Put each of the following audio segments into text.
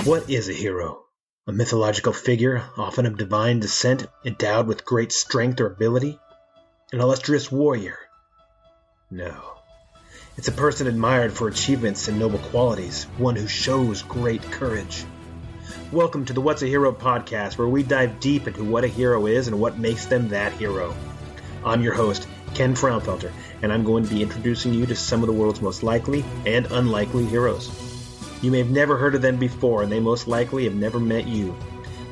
What is a hero? A mythological figure, often of divine descent, endowed with great strength or ability? An illustrious warrior? No. It's a person admired for achievements and noble qualities, one who shows great courage. Welcome to the What's a Hero podcast, where we dive deep into what a hero is and what makes them that hero. I'm your host, Ken Frownfelter, and I'm going to be introducing you to some of the world's most likely and unlikely heroes. You may have never heard of them before, and they most likely have never met you.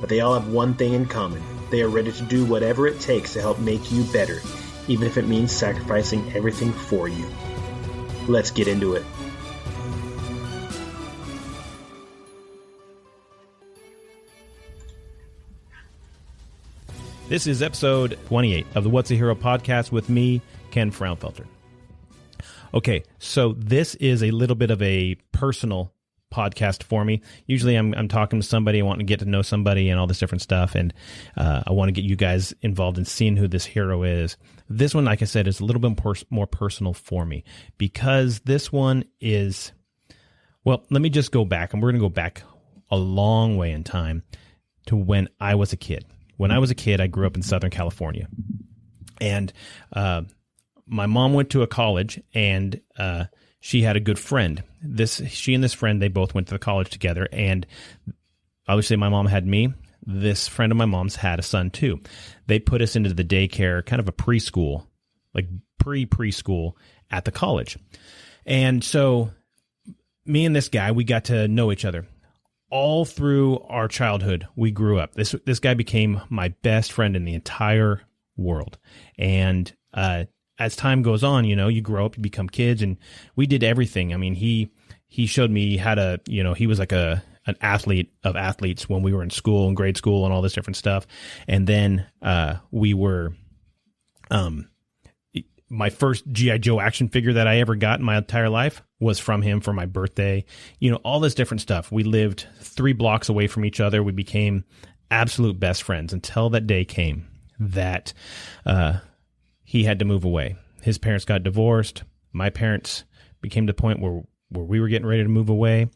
But they all have one thing in common. They are ready to do whatever it takes to help make you better, even if it means sacrificing everything for you. Let's get into it. This is episode 28 of the What's a Hero podcast with me, Ken Frownfelter. Okay, so this is a little bit of a personal podcast for me. Usually I'm talking to somebody, I want to get to know somebody and all this different stuff, and I want to get you guys involved in seeing who this hero is. This one, like I said, is a little bit more personal for me, because this one is, well, let me just go back, and we're going to go back a long way in time to when I was a kid. When I was a kid, I grew up in Southern California, and my mom went to a college, and she had a good friend. She and this friend, they both went to the college together, and obviously my mom had me. This friend of my mom's had a son too. They put us into the daycare, kind of a preschool, like preschool at the college. And so me and this guy, we got to know each other. All through our childhood, we grew up. This guy became my best friend in the entire world. And as time goes on, you know, you grow up, you become kids, and we did everything. I mean, he showed me how to, you know, he was like an athlete of athletes when we were in school and grade school and all this different stuff. And then we were, my first G.I. Joe action figure that I ever got in my entire life was from him for my birthday. You know, all this different stuff. We lived 3 blocks away from each other. We became absolute best friends until that day came that he had to move away. His parents got divorced. My parents became to the point where we were getting ready to move away,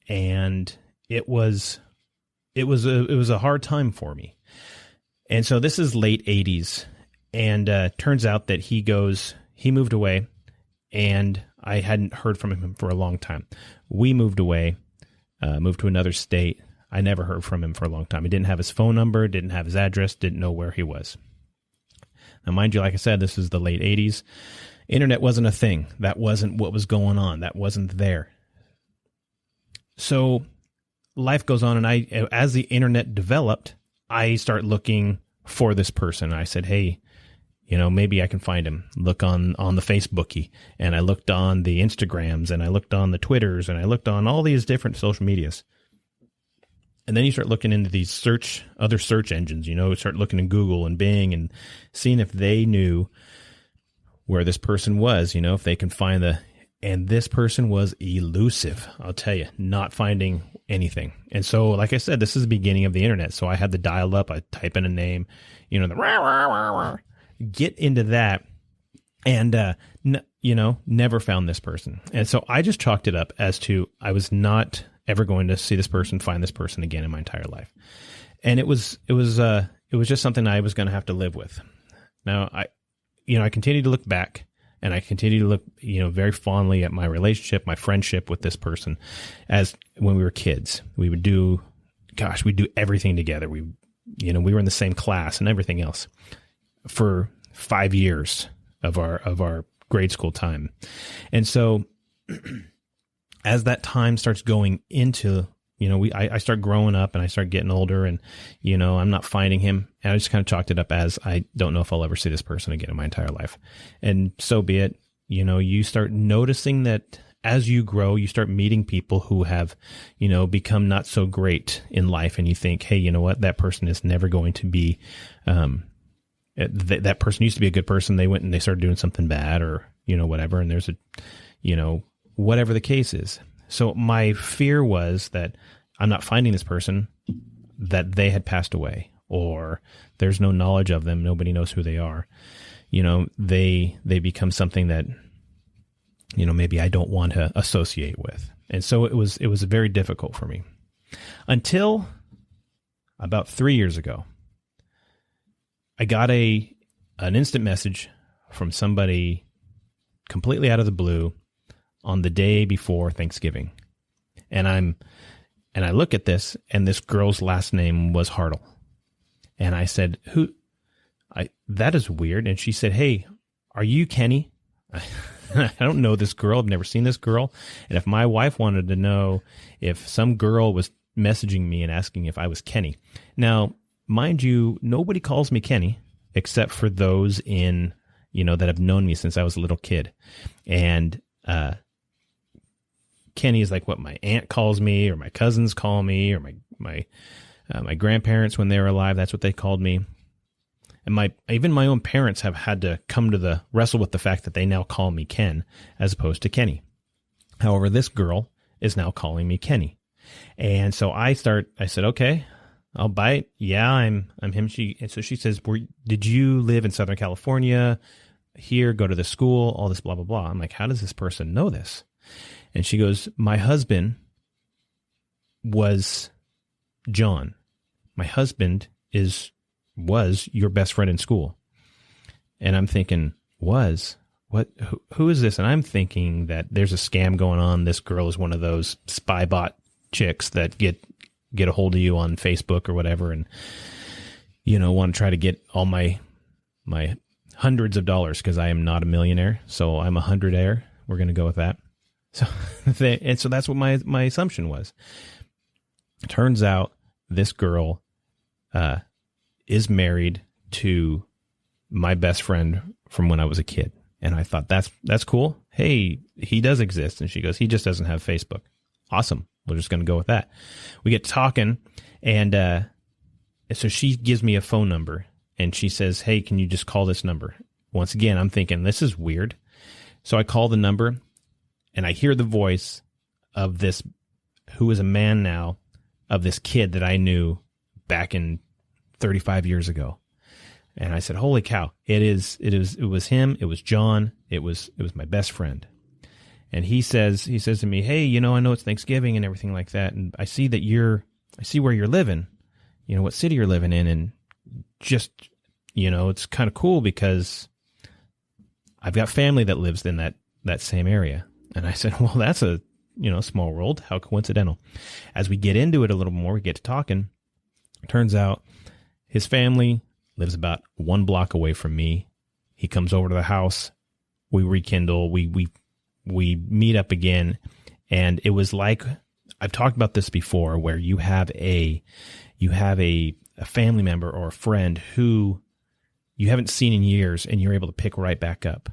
and it was a hard time for me. And so this is late 80s, and turns out that he moved away, and I hadn't heard from him for a long time. We moved away, moved to another state. I never heard from him for a long time. I didn't have his phone number, didn't have his address, didn't know where he was. Now, mind you, like I said, this is the late 80s. Internet wasn't a thing. That wasn't what was going on. That wasn't there. So life goes on, and as the internet developed, I start looking for this person. I said, hey, you know, maybe I can find him. Look on the Facebooky, and I looked on the Instagrams, and I looked on the Twitters, and I looked on all these different social medias. And then you start looking into these other search engines, you know, start looking in Google and Bing and seeing if they knew where this person was, you know, if they can find and this person was elusive. I'll tell you, not finding anything. And so, like I said, this is the beginning of the internet. So I had the dial up, I type in a name, you know, get into that, and, you know, never found this person. And so I just chalked it up as to, I was not ever going to see this person, find this person again in my entire life. And it was just something I was going to have to live with. Now, I continue to look back, and I continue to look, you know, very fondly at my relationship, my friendship with this person, as when we were kids. We'd do everything together. We were in the same class and everything else for 5 years of our grade school time. And so as that time starts going into, you know, I start growing up, and I start getting older, and, you know, I'm not finding him. And I just kind of chalked it up as, I don't know if I'll ever see this person again in my entire life. And so be it. You know, you start noticing that as you grow, you start meeting people who have, you know, become not so great in life. And you think, hey, you know what, that person is never going to be, that person used to be a good person. They went and they started doing something bad, or, you know, whatever. And there's whatever the case is. So my fear was that I'm not finding this person, that they had passed away, or there's no knowledge of them. Nobody knows who they are. they become something that, maybe I don't want to associate with. And so it was very difficult for me until about 3 years ago. I got an instant message from somebody completely out of the blue on the day before Thanksgiving. And I look at this, and this girl's last name was Hartl. And I said, that is weird. And she said, "Hey, are you Kenny?" I don't know this girl. I've never seen this girl. And if my wife wanted to know if some girl was messaging me and asking if I was Kenny. Now, mind you, nobody calls me Kenny except for those that have known me since I was a little kid. And Kenny is like what my aunt calls me, or my cousins call me, or my grandparents when they were alive. That's what they called me. And even my own parents have had to come to wrestle with the fact that they now call me Ken as opposed to Kenny. However, this girl is now calling me Kenny. And so I said, "Okay, I'll bite. Yeah, I'm him." And so she says, "Did you live in Southern California, here, go to the school, all this blah, blah, blah." I'm like, how does this person know this? And she goes, "My husband was John. My husband was your best friend in school." And I'm thinking, what? Who is this? And I'm thinking that there's a scam going on. This girl is one of those spy bot chicks that get a hold of you on Facebook or whatever, and want to try to get all my hundreds of dollars, because I am not a millionaire, so I'm a hundredaire. We're going to go with that. So so that's what my assumption was. Turns out this girl is married to my best friend from when I was a kid. And I thought, that's cool. Hey, he does exist. And she goes, "He just doesn't have Facebook." Awesome. We're just going to go with that. We get talking, and so she gives me a phone number, and she says, "Hey, can you just call this number?" Once again, I'm thinking, this is weird. So I call the number, and I hear the voice of this, who is a man now, of this kid that I knew back in 35 years ago. And I said, "Holy cow, it was him. It was John. It was my best friend." And he says to me, "Hey, I know it's Thanksgiving and everything like that. And I see where you're living, what city you're living in. And just, it's kind of cool because I've got family that lives in that same area." And I said, "Well, that's a, small world. How coincidental." As we get into it a little more, we get to talking. Turns out his family lives about 1 block away from me. He comes over to the house. We rekindle. We meet up again. And it was like, I've talked about this before, where you have a family member or a friend who you haven't seen in years, and you're able to pick right back up.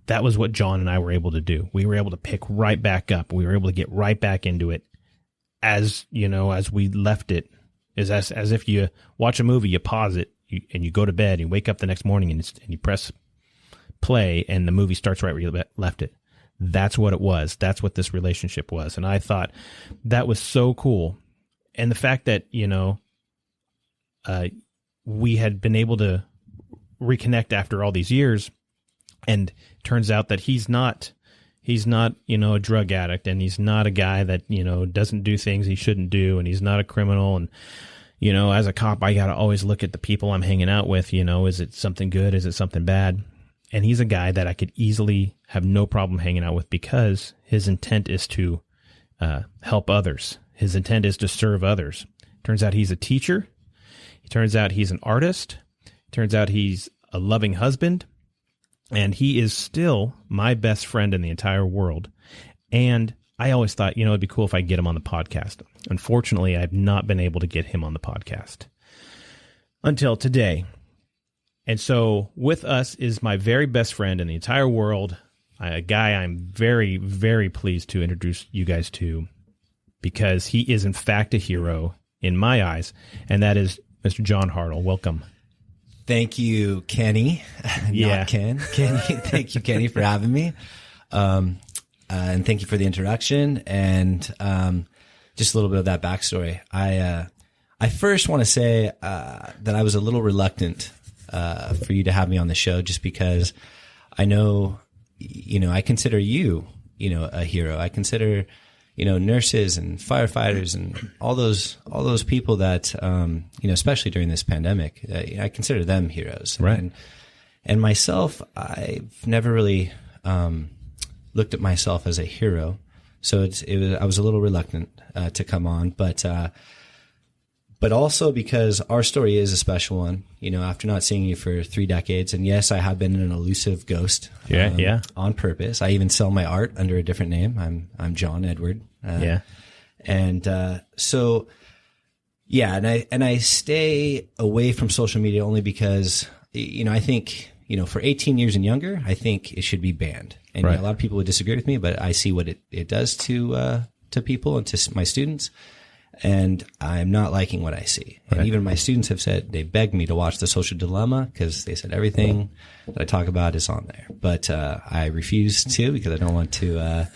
That was what John and I were able to do. We were able to pick right back up. We were able to get right back into it as we left it. Is as if you watch a movie, you pause it, and you go to bed, and you wake up the next morning, and you press play, and the movie starts right where you left it. That's what it was. That's what this relationship was. And I thought that was so cool. And the fact that, we had been able to reconnect after all these years, and turns out that he's not, a drug addict, and he's not a guy that, doesn't do things he shouldn't do, and he's not a criminal. And, as a cop, I got to always look at the people I'm hanging out with, is it something good? Is it something bad? And he's a guy that I could easily have no problem hanging out with, because his intent is to help others. His intent is to serve others. Turns out he's a teacher. It turns out he's an artist. It turns out he's a loving husband. And he is still my best friend in the entire world. And I always thought, it'd be cool if I could get him on the podcast. Unfortunately, I've not been able to get him on the podcast until today. And so with us is my very best friend in the entire world, a guy I'm very, very pleased to introduce you guys to, because he is in fact a hero in my eyes, and that is Mr. Jon Hartl. Welcome. Thank you, Kenny. Yeah. Not Ken. Kenny. Thank you, Kenny, for having me. And thank you for the introduction. And just a little bit of that backstory. I first want to say that I was a little reluctant for you to have me on the show, just because I know, I consider you, a hero. I consider, nurses and firefighters and all those people that, especially during this pandemic, I consider them heroes. Right. And myself, I've never really, looked at myself as a hero. So I was a little reluctant, to come on, but also because our story is a special one, after not seeing you for 3 decades. And yes, I have been an elusive ghost. On purpose. I even sell my art under a different name. I'm Jon Edward. And I stay away from social media only because, I think, for 18 years and younger, I think it should be banned. And a lot of people would disagree with me, but I see what it does to people and to my students. And I'm not liking what I see. And even my students have said, they begged me to watch The Social Dilemma because they said everything that I talk about is on there. But I refuse to, because I don't want to,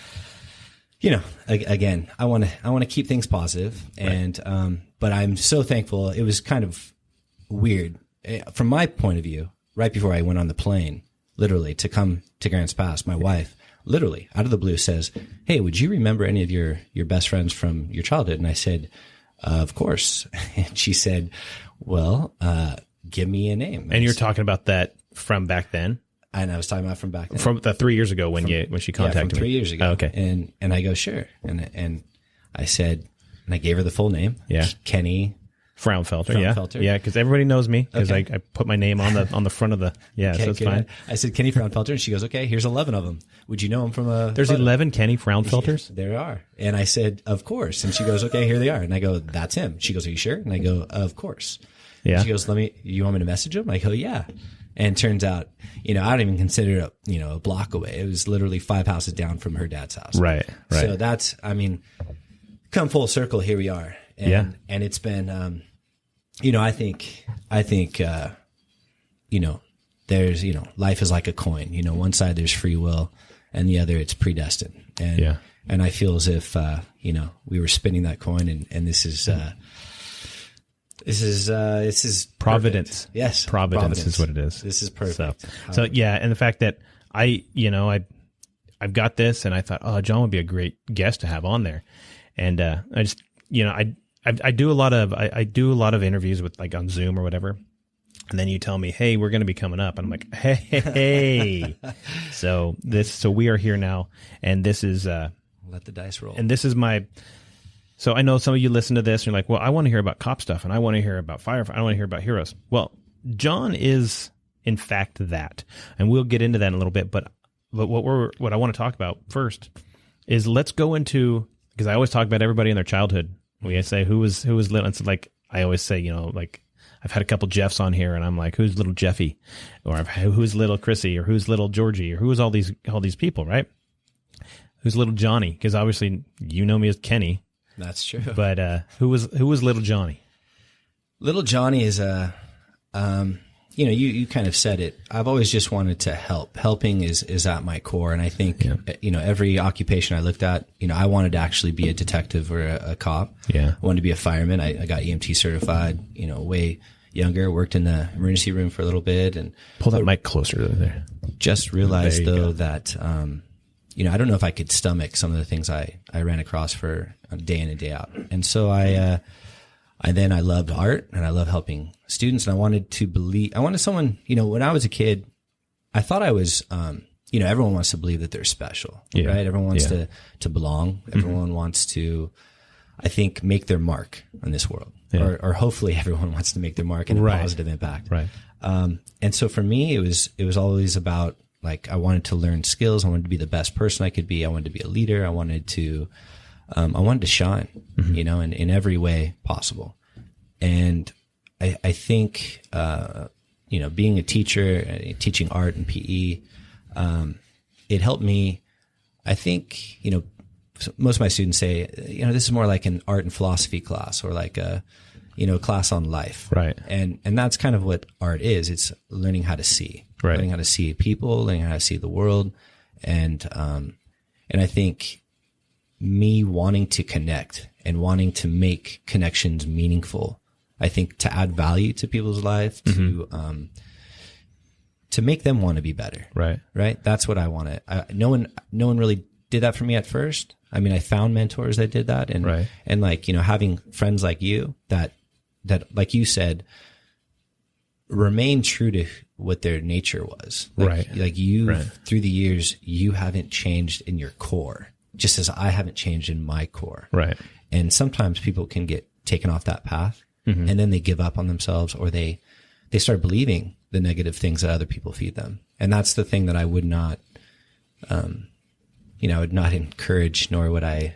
again, I want to keep things positive. And, but I'm so thankful. It was kind of weird from my point of view, right before I went on the plane, literally to come to Grants Pass, my wife, literally out of the blue says, "Hey, would you remember any of your best friends from your childhood?" And I said, "Of course." And she said, "Well, give me a name." And you're talking about that from back then? And I was talking about from back then. From the 3 years ago when she contacted me. 3 years ago. Oh, okay. And I go, "Sure." And I said, and I gave her the full name. Yeah. Kenny Frownfelter. Yeah, because everybody knows me because I put my name on the front of the so it's fine. I said Kenny Frownfelter, and she goes, "Okay, here's 11 of them. Would you know them from a?" There's photo? 11 Kenny Frownfelters. There are, and I said, "Of course." And she goes, "Okay, here they are." And I go, "That's him." She goes, "Are you sure?" And I go, "Of course." Yeah. And she goes, "You want me to message him?" I go, "Yeah." And it turns out, I don't even consider it a block away. It was literally 5 houses down from her dad's house. Right. So that's, come full circle. Here we are. And, and it's been, I think, there's, life is like a coin, one side there's free will and the other it's predestined. And I feel as if, we were spinning that coin and this is Providence. Perfect. Yes. Providence is what it is. This is perfect. So and the fact that I've got this and I thought, oh, Jon would be a great guest to have on there. And, I just, I do a lot of interviews with like on Zoom or whatever. And then you tell me, "Hey, we're going to be coming up." And I'm like, hey. So we are here now. And this is, let the dice roll. And this is so I know some of you listen to this and you're like, well, I want to hear about cop stuff and I want to hear about firefighting. I want to hear about heroes. Well, Jon is in fact that, and we'll get into that in a little bit. But what I want to talk about first is let's go into, because I always talk about everybody in their childhood. We say who was little. It's like I always say, like I've had a couple Jeffs on here, and I'm like, who's little Jeffy, or who's little Chrissy, or who's little Georgie, or who's all these people, right? Who's little Johnny? Because obviously you know me as Kenny. That's true. But who was little Johnny? Little Johnny is you kind of said it. I've always just wanted to help. Helping is at my core. And I think, every occupation I looked at, I wanted to actually be a detective or a cop. Yeah. I wanted to be a fireman. I got EMT certified, way younger, worked in the emergency room for a little bit and pull that mic closer to there. Just realized though that, I don't know if I could stomach some of the things I ran across for day in and day out. And so I loved art and I love helping students. And I wanted someone, when I was a kid, I thought I was, everyone wants to believe that they're special, right? Everyone wants to belong. Everyone wants to, I think, make their mark on this world, or hopefully everyone wants to make their mark and a positive impact. Right. And so for me, it was always about, like, I wanted to learn skills. I wanted to be the best person I could be. I wanted to be a leader. I wanted to shine, in every way possible. And I think, being a teacher, teaching art and PE, it helped me. I think, most of my students say, this is more like an art and philosophy class or like a, class on life. Right. And that's kind of what art is. It's learning how to see, learning how to see people, learning how to see the world. And I think me wanting to connect and wanting to make connections meaningful, I think to add value to people's life, to to make them want to be better. Right. Right. That's what I wanted. No one really did that for me at first. I mean, I found mentors that did that, and right. and like, you know, having friends like you that like you said, remain true to what their nature was. Like, right. Like you, through the years, you haven't changed in your core, just as I haven't changed in my core. Right. And sometimes people can get taken off that path, mm-hmm. and then they give up on themselves, or they start believing the negative things that other people feed them. And that's the thing that I would not, I would not encourage, nor would I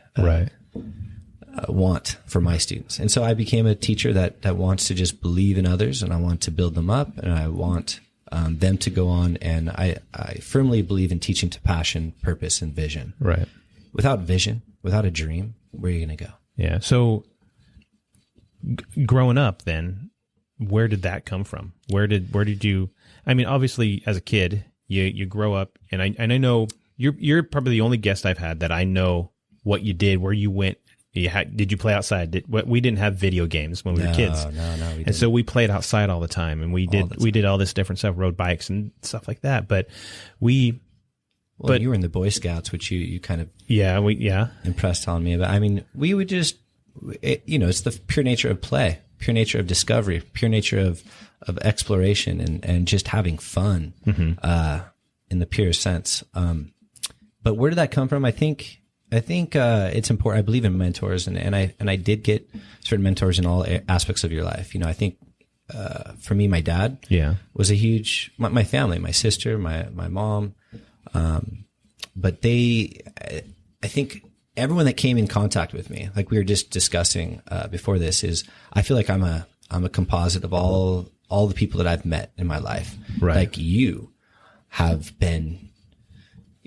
want for my students. And so I became a teacher that wants to just believe in others, and I want to build them up, and I want them to go on. And I firmly believe in teaching to passion, purpose, and vision. Right. Without vision, without a dream, where are you going to go? Yeah. So growing up then, where did that come from? Where did you, I mean, obviously as a kid, you grow up, and I know you're probably the only guest I've had that I know what you did, where you went. Did you play outside? We didn't have video games when we were kids. No, we didn't. And so we played outside all the time, and we did all this different stuff, rode bikes and stuff like that. But you were in the Boy Scouts, which you kind of impressed on me about. I mean, we would just, it's the pure nature of play, pure nature of discovery, pure nature of exploration, and just having fun, mm-hmm. In the purest sense. But where did that come from? I think it's important. I believe in mentors, and I did get certain mentors in all aspects of your life. You know, I think for me, my dad was a huge, my family, my sister, my mom, but I think everyone that came in contact with me, like we were just discussing before this, is I feel like I'm a composite of all the people that I've met in my life. Right. Like you have been,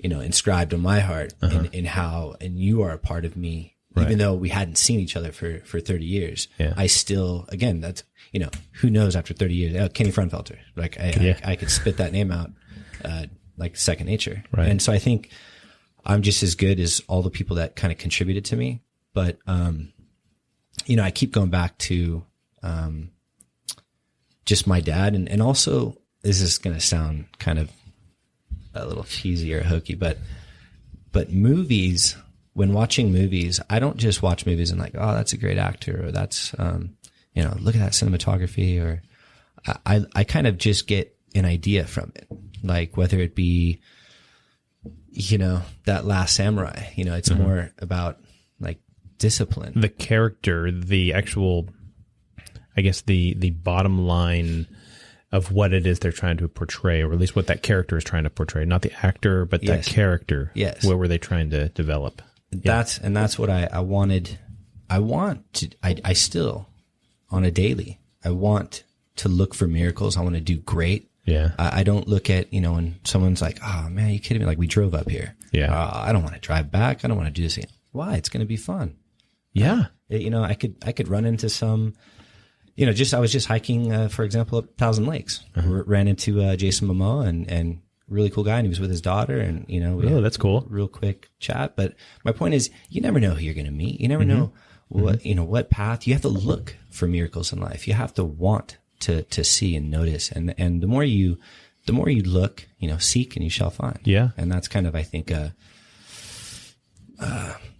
inscribed on my heart, uh-huh. in how, and you are a part of me, right. even though we hadn't seen each other for 30 years. Yeah. I still, again, that's, who knows after 30 years, Ken Frownfelter, like I could spit that name out, like second nature. Right. And so I think I'm just as good as all the people that kind of contributed to me. But, I keep going back to, just my dad, and also, this is going to sound kind of a little cheesy or hokey, but movies, when watching movies, I don't just watch movies and like, oh, that's a great actor, or that's, look at that cinematography, or I kind of just get an idea from it. Like whether it be, that Last Samurai, it's mm-hmm. more about like discipline. The character, the actual, I guess the bottom line of what it is they're trying to portray, or at least what that character is trying to portray, not the actor, but that character. Yes. What were they trying to develop? That's what I wanted. I still, on a daily, I want to look for miracles. I want to do great. Yeah. I don't look at, when someone's like, oh man, you kidding me? Like we drove up here. Yeah. I don't want to drive back. I don't want to do this. Why? It's going to be fun. Yeah. I could run into some, I was just hiking, for example, at Thousand Lakes. Uh-huh. Ran into Jason Momoa, and really cool guy, and he was with his daughter, and we that's cool. Real quick chat. But my point is, you never know who you're going to meet. You never mm-hmm. know what mm-hmm. What path. You have to look for miracles in life. You have to want to see and notice, and the more you look, seek and you shall find. Yeah, and that's kind of, I think,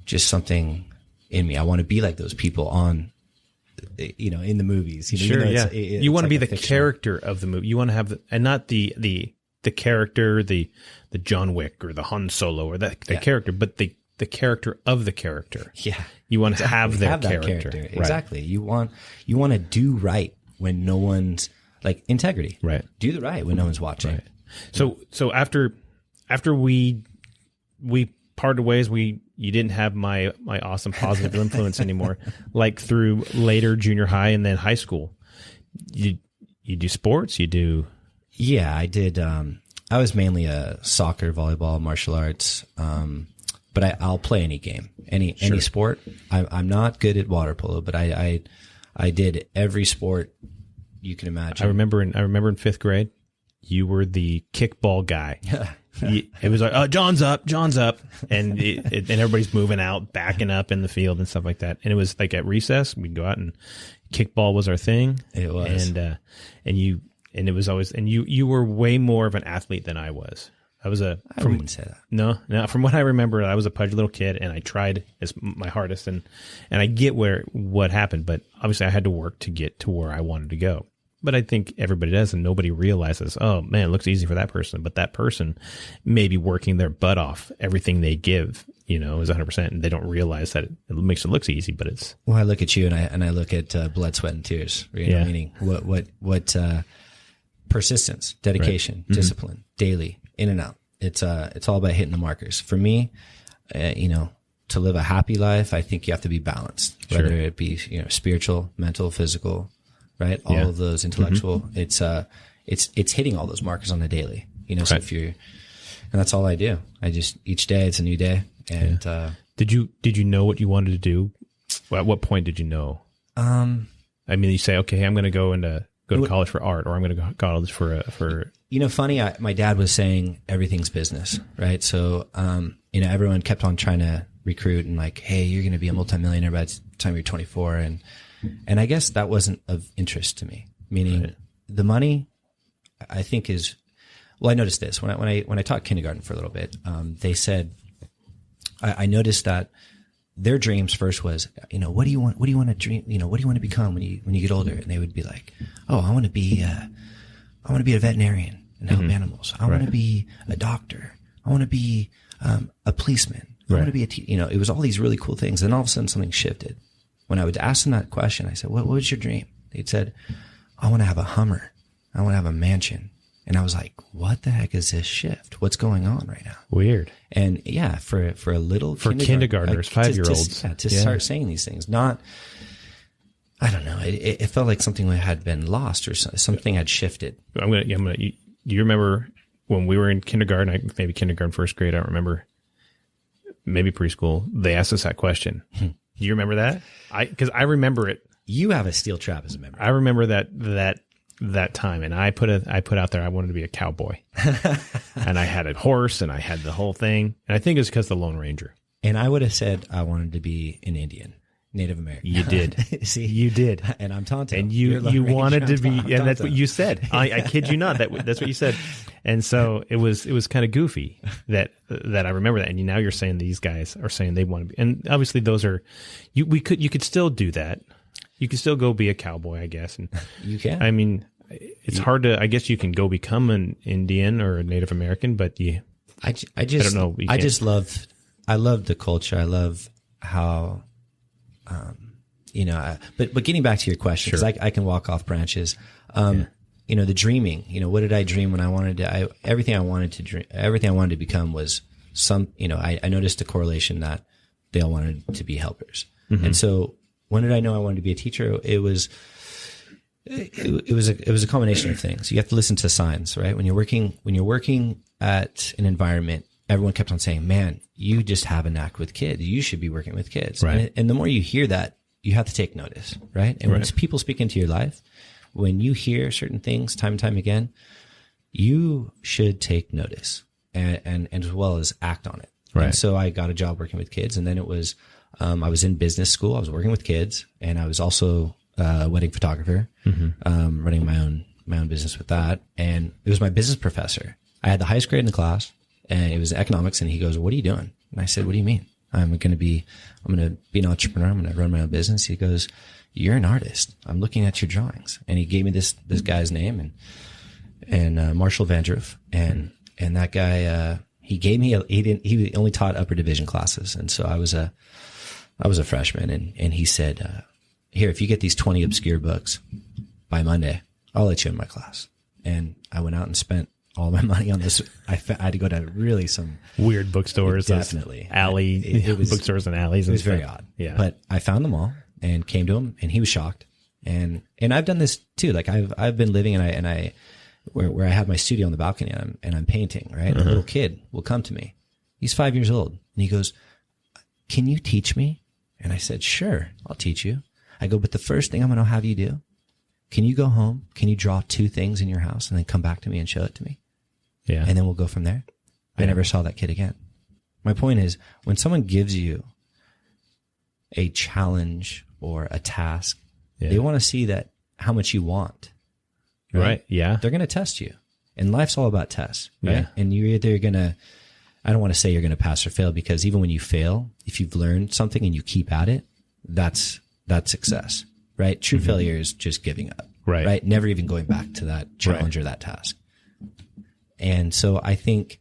just something in me. I want to be like those people on. In the movies, sure, yeah. You want to be the character of the movie. You want to have, and not the character, the John Wick or the Han Solo or the character, but the character of the character. Yeah, you want to have their character. Right. Exactly. You want to do right when no one's, like, integrity. Right. Do the right when no one's watching. Right. So after we parted ways, you didn't have my awesome positive influence anymore. Like through later junior high and then high school, you do sports. You do. Yeah, I did. I was mainly a soccer, volleyball, martial arts. But I'll play any game, any sport. I'm not good at water polo, but I did every sport you can imagine. I remember in fifth grade, you were the kickball guy. It was like, oh, John's up, and and everybody's moving out, backing up in the field and stuff like that. And it was like at recess, we'd go out and kickball was our thing. It was, and you And it was always, and you were way more of an athlete than I was. I wouldn't say that. No. From what I remember, I was a pudgy little kid, and I tried my hardest, and I get what happened, but obviously I had to work to get to where I wanted to go. But I think everybody does, and nobody realizes, oh man, it looks easy for that person, but that person may be working their butt off. Everything they give, is 100%, and they don't realize that it makes it look easy, but it's. Well, I look at you, and I look at blood, sweat, and tears. Meaning what persistence, dedication, right. Discipline, daily, in and out. It's all about hitting the markers. For me, to live a happy life, I think you have to be balanced, whether it be spiritual, mental, physical, right? All of those intellectual. It's hitting all those markers on the daily. So right. And that's all I do. Each day it's a new day. And did you know what you wanted to do? At what point did you know? You say, okay, I'm going to go to college for art, or I'm going to go to college for. Funny. My dad was saying everything's business, right? So, everyone kept on trying to recruit and like, hey, you're going to be a multimillionaire by the time you're 24, and I guess that wasn't of interest to me. Meaning, right. The money, I think is. Well, I noticed this when I taught kindergarten for a little bit. They said, I noticed that their dreams first was, what do you want to dream? What do you want to become when you get older? And they would be like, oh, I want to be a veterinarian and help animals. I want to be a doctor. I want to be a policeman. I want to be it was all these really cool things. And all of a sudden something shifted. When I would ask them that question, I said, what was your dream? They'd said, I want to have a Hummer. I want to have a mansion. And I was like, what the heck is this shift? What's going on right now? Weird. And yeah, for a little for kindergartners, 5-year-olds, to start saying these things, not, I don't know. It felt like something had been lost or something had shifted. Do you remember when we were in kindergarten, maybe kindergarten, first grade? I don't remember. Maybe preschool. They asked us that question. Do you remember that? Because I remember it. You have a steel trap as a memory. I remember that time, and I put out there I wanted to be a cowboy, and I had a horse, and I had the whole thing, and I think it's because the Lone Ranger. And I would have said I wanted to be an Indian, Native American. You did. See, you did, and I'm Tonto. And you wanted to be, and that's what you said. I kid you not. That's what you said. And so it was kind of goofy that I remember that. And now you're saying these guys are saying they want to be, and obviously those are you could still do that. You can still go be a cowboy, I guess. And you can. It's hard to. I guess you can go become an Indian or a Native American, but I don't know. I love the culture. I love how, but getting back to your question, because I can walk off branches. The dreaming. What did I dream when I wanted to? Everything I wanted to dream. Everything I wanted to become was some. I noticed a correlation that they all wanted to be helpers, and so. When did I know I wanted to be a teacher? It was a combination of things. You have to listen to signs, right? When you're working at an environment, everyone kept on saying, "Man, you just have a knack with kids. You should be working with kids." Right. And the more you hear that, you have to take notice, right? And when people speak into your life, when you hear certain things time and time again, you should take notice and as well as act on it. Right. And so I got a job working with kids, and then it was. I was in business school. I was working with kids, and I was also a wedding photographer, running my own business with that. And it was my business professor. I had the highest grade in the class, and it was economics. And he goes, "What are you doing?" And I said, "What do you mean? I'm going to be an entrepreneur. I'm going to run my own business." He goes, "You're an artist. I'm looking at your drawings." And he gave me this guy's name and Marshall Vandroof, and that guy he gave me he only taught upper division classes, and so I was a freshman, and he said, here, if you get these 20 obscure books by Monday, I'll let you in my class. And I went out and spent all my money on this. I had to go to really some weird bookstores, definitely it was bookstores and alleys. It was very odd. Yeah. But I found them all and came to him, and he was shocked. And I've done this too. Like I've been living and I where I have my studio on the balcony and I'm painting, right? A little kid will come to me. He's 5 years old, and he goes, "Can you teach me?" And I said, "Sure, I'll teach you." I go, "But the first thing I'm going to have you do, can you go home? Can you draw 2 things in your house and then come back to me and show it to me?" Yeah. And then we'll go from there. I never saw that kid again. My point is, when someone gives you a challenge or a task, they want to see that how much you want. Right. Yeah. They're going to test you, and life's all about tests. Right. Yeah. And you're either going to, I don't want to say you're going to pass or fail, because even when you fail, if you've learned something and you keep at it, that's success, right? True failure is just giving up, right? Never even going back to that challenge or that task. And so I think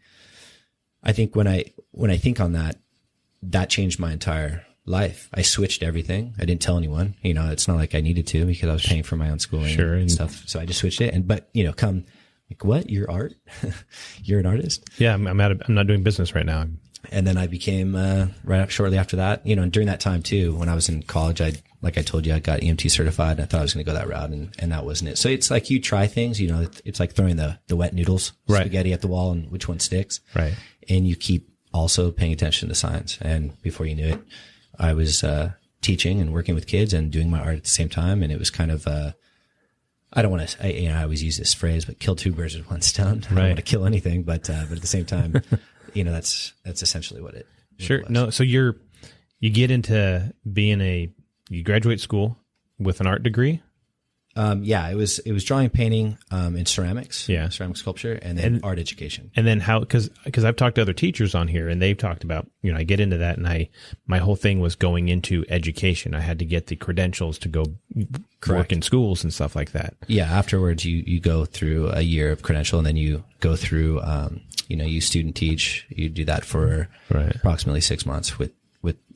when I think on that changed my entire life. I switched everything. I didn't tell anyone, it's not like I needed to, because I was paying for my own schooling and stuff. So I just switched it. But come like, what? Your art? You're an artist? Yeah. I'm not doing business right now. And then I became, shortly after that, and during that time too, when I was in college, like I told you, I got EMT certified, and I thought I was going to go that route, and that wasn't it. So it's like you try things, it's like throwing the wet noodles, spaghetti at the wall, and which one sticks. Right. And you keep also paying attention to signs. And before you knew it, I was, teaching and working with kids and doing my art at the same time. And it was kind of, I don't want to, I always use this phrase, but kill two birds with one stone. I don't want to kill anything, but at the same time, that's essentially what it Sure. was. No. So you get into being you graduate school with an art degree. Yeah, it was drawing, painting, and ceramics. Yeah. Ceramic sculpture, and then art education. And then because I've talked to other teachers on here, and they've talked about, I get into that, and my whole thing was going into education. I had to get the credentials to go work in schools and stuff like that. Yeah. Afterwards, you go through a year of credential, and then you go through, you student teach. You do that for approximately 6 months with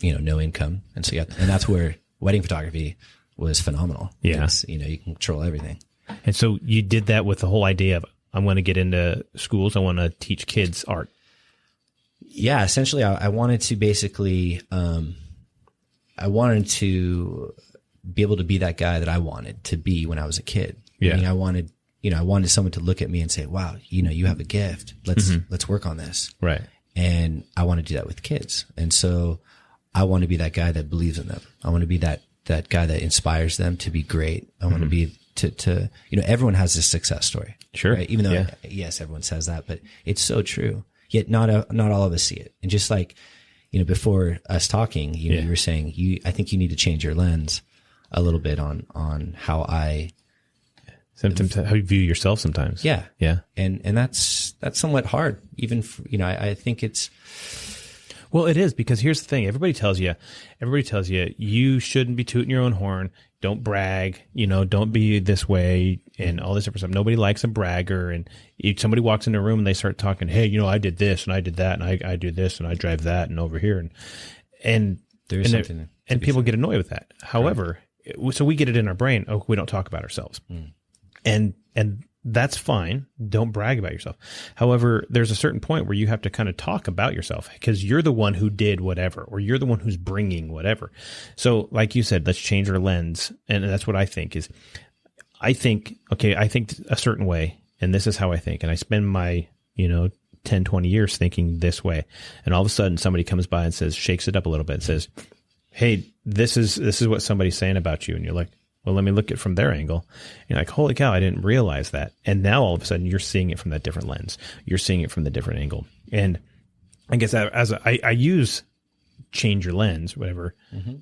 no income. And so, and that's where wedding photography was phenomenal. Yeah. You can control everything. And so you did that with the whole idea of, I want to get into schools. I want to teach kids art. Yeah. Essentially, I wanted to basically, I wanted to be able to be that guy that I wanted to be when I was a kid. Yeah. I wanted someone to look at me and say, wow, you have a gift. Let's work on this. Right. And I want to do that with kids. And so I want to be that guy that believes in them. I want to be that guy that inspires them to be great. I want to be to everyone has a success story. Sure. Right? Even though yes, everyone says that, but it's so true. Yet not all of us see it. And just like, before us talking, you were saying I think you need to change your lens a little bit on how sometimes how you view yourself sometimes. Yeah. Yeah. And that's somewhat hard. Even for, I think it's, well, it is, because here's the thing. Everybody tells you you shouldn't be tooting your own horn. Don't brag, don't be this way and all this different stuff. Nobody likes a bragger. And if somebody walks in a room and they start talking, hey, I did this and I did that and I do this and I drive that and over here. And there's something. And people get annoyed with that. However, so we get it in our brain. Oh, we don't talk about ourselves. And that's fine. Don't brag about yourself. However, there's a certain point where you have to kind of talk about yourself, because you're the one who did whatever, or you're the one who's bringing whatever. So like you said, let's change our lens. And that's what I think is, I think a certain way, and this is how I think. And I spend my, 10, 20 years thinking this way. And all of a sudden somebody comes by and shakes it up a little bit and says, hey, this is what somebody's saying about you. And you're like, well, let me look at it from their angle. And you're like, holy cow, I didn't realize that. And now all of a sudden you're seeing it from that different lens. You're seeing it from the different angle. And I guess I use change your lens, whatever. Mm-hmm.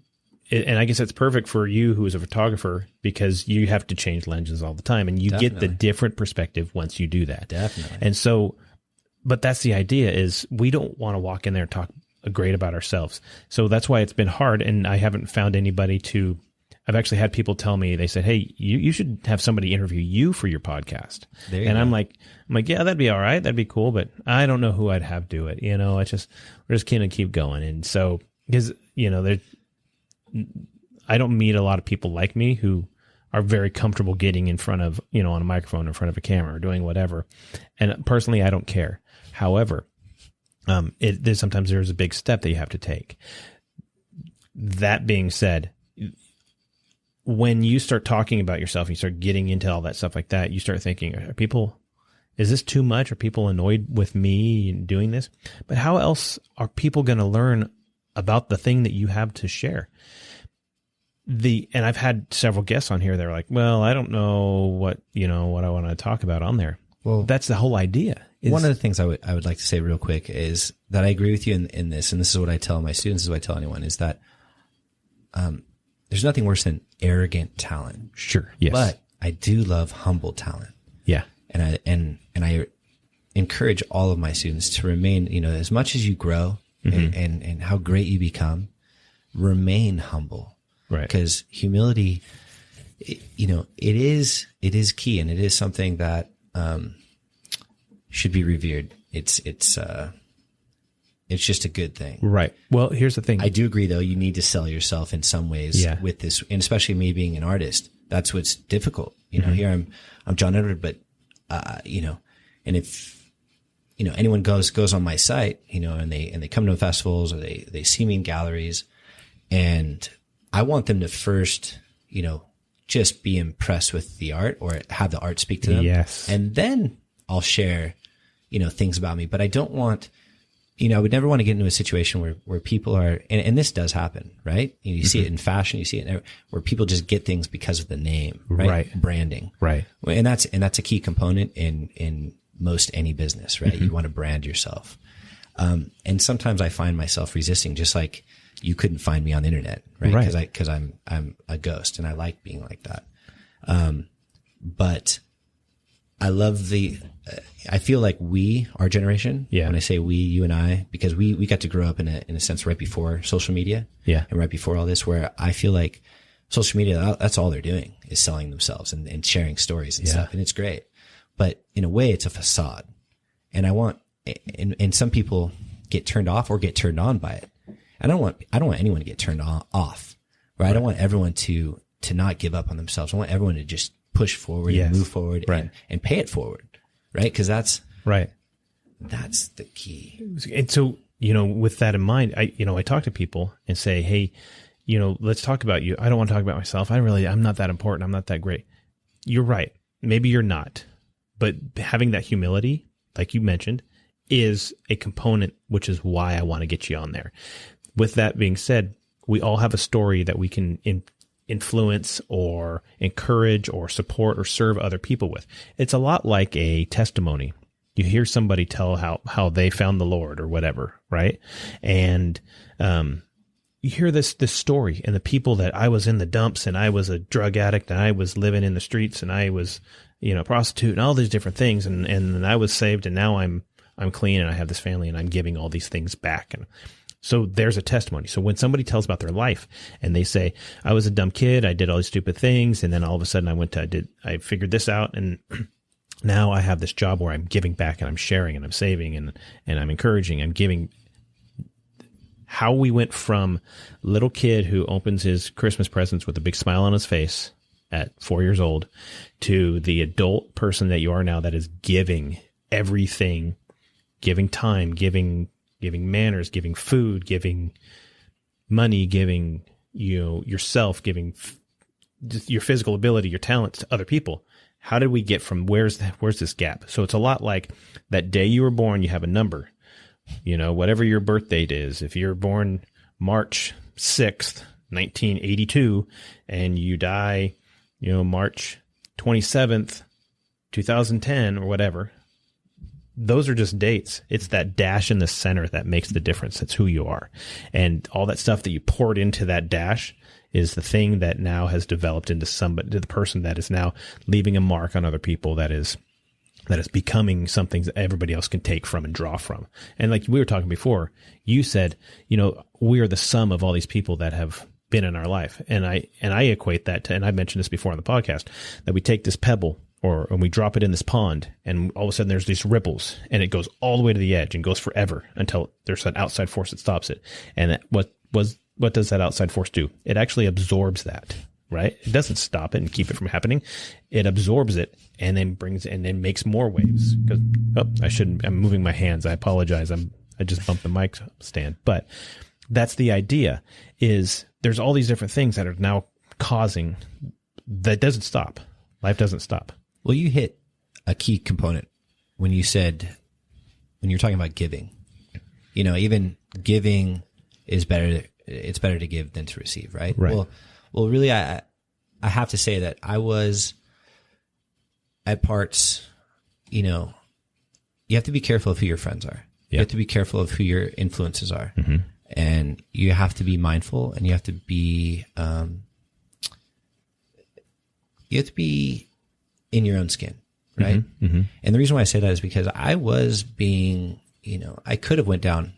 And I guess it's perfect for you who is a photographer, because you have to change lenses all the time, and you get the different perspective once you do that. Definitely. And so, but that's the idea, is we don't want to walk in there and talk great about ourselves. So that's why it's been hard. And I haven't found anybody I've actually had people tell me, they said, hey, you should have somebody interview you for your podcast. And I'm like, yeah, that'd be all right. That'd be cool. But I don't know who I'd have do it. We're just going to keep going. And so, because, I don't meet a lot of people like me who are very comfortable getting in front of, on a microphone, in front of a camera, or doing whatever. And personally, I don't care. However, sometimes there's a big step that you have to take. That being said, when you start talking about yourself and you start getting into all that stuff like that, you start thinking, is this too much? Are people annoyed with me doing this? But how else are people going to learn about the thing that you have to share? And I've had several guests on here that are like, well, I don't know what I want to talk about on there. Well, that's the whole idea. One of the things I would like to say real quick is that I agree with you in this, and this is what I tell my students, this is what I tell anyone, is that, there's nothing worse than arrogant talent. Sure. Yes. But I do love humble talent. Yeah. And I encourage all of my students to remain, as much as you grow and how great you become, remain humble. Right. Because humility, it is key, and it is something that, should be revered. It's just a good thing. Right. Well, here's the thing. I do agree, though. You need to sell yourself in some ways with this, and especially me being an artist. That's what's difficult. Here I'm Jon Edward, but, and if, anyone goes on my site, and they come to festivals or they see me in galleries, and I want them to first, just be impressed with the art or have the art speak to them. Yes. And then I'll share, things about me, but I don't want, I would never want to get into a situation where people are, and this does happen, right? You see it in fashion, you see it where people just get things because of the name, right? Branding. Right. And that's a key component in most any business, right? You want to brand yourself. And sometimes I find myself resisting, just like you couldn't find me on the internet, right? Cause I'm a ghost and I like being like that. But I love I feel like our generation, when I say we, you and I, because we got to grow up in a sense right before social media. Yeah. And right before all this, where I feel like social media, that's all they're doing is selling themselves and sharing stories and stuff. And it's great. But in a way, it's a facade. And I want, and some people get turned off or get turned on by it. I don't want anyone to get turned off, right? I don't want everyone to not give up on themselves. I want everyone to just push forward and move forward and pay it forward, right? Cause that's the key. And so, with that in mind, I talk to people and say, hey, let's talk about you. I don't want to talk about myself. I'm not that important. I'm not that great. You're right. Maybe you're not, but having that humility, like you mentioned, is a component, which is why I want to get you on there. With that being said, we all have a story that we can influence or encourage or support or serve other people with. It's a lot like a testimony. You hear somebody tell how they found the Lord or whatever, right? And you hear this story, and the people that I was in the dumps and I was a drug addict and I was living in the streets and I was, a prostitute and all these different things, and I was saved and now I'm clean and I have this family and I'm giving all these things back. And so there's a testimony. So when somebody tells about their life and they say, I was a dumb kid, I did all these stupid things, and then all of a sudden I figured this out, and now I have this job where I'm giving back and I'm sharing and I'm saving and I'm encouraging, I'm giving. How we went from little kid who opens his Christmas presents with a big smile on his face at 4 years old to the adult person that you are now, that is giving everything, giving time, giving manners, giving food, giving money, giving, yourself, giving your physical ability, your talents to other people. How did we get from where's this gap? So it's a lot like that day you were born, you have a number, whatever your birth date is. If you're born March 6th, 1982, and you die, March 27th, 2010 or whatever, those are just dates. It's that dash in the center that makes the difference. That's who you are. And all that stuff that you poured into that dash is the thing that now has developed into the person that is now leaving a mark on other people, that is becoming something that everybody else can take from and draw from. And like we were talking before, you said, we are the sum of all these people that have been in our life. And I equate that to, and I've mentioned this before on the podcast, that we take this pebble and we drop it in this pond, and all of a sudden there's these ripples, and it goes all the way to the edge and goes forever until there's an outside force that stops it. And what does that outside force do? It actually absorbs that, right? It doesn't stop it and keep it from happening. It absorbs it and then makes more waves. I'm moving my hands. I apologize. I just bumped the mic stand, but that's the idea. Is there's all these different things that are now causing that doesn't stop. Life doesn't stop. Well, you hit a key component when you're talking about giving. Even giving is better. It's better to give than to receive, right? Right. Well, really, I have to say that I was at parts, you have to be careful of who your friends are. You have to be careful of who your influences are. Mm-hmm. And you have to be mindful, and you have to be in your own skin. right? And the reason why I say that is because I was being, I could have went down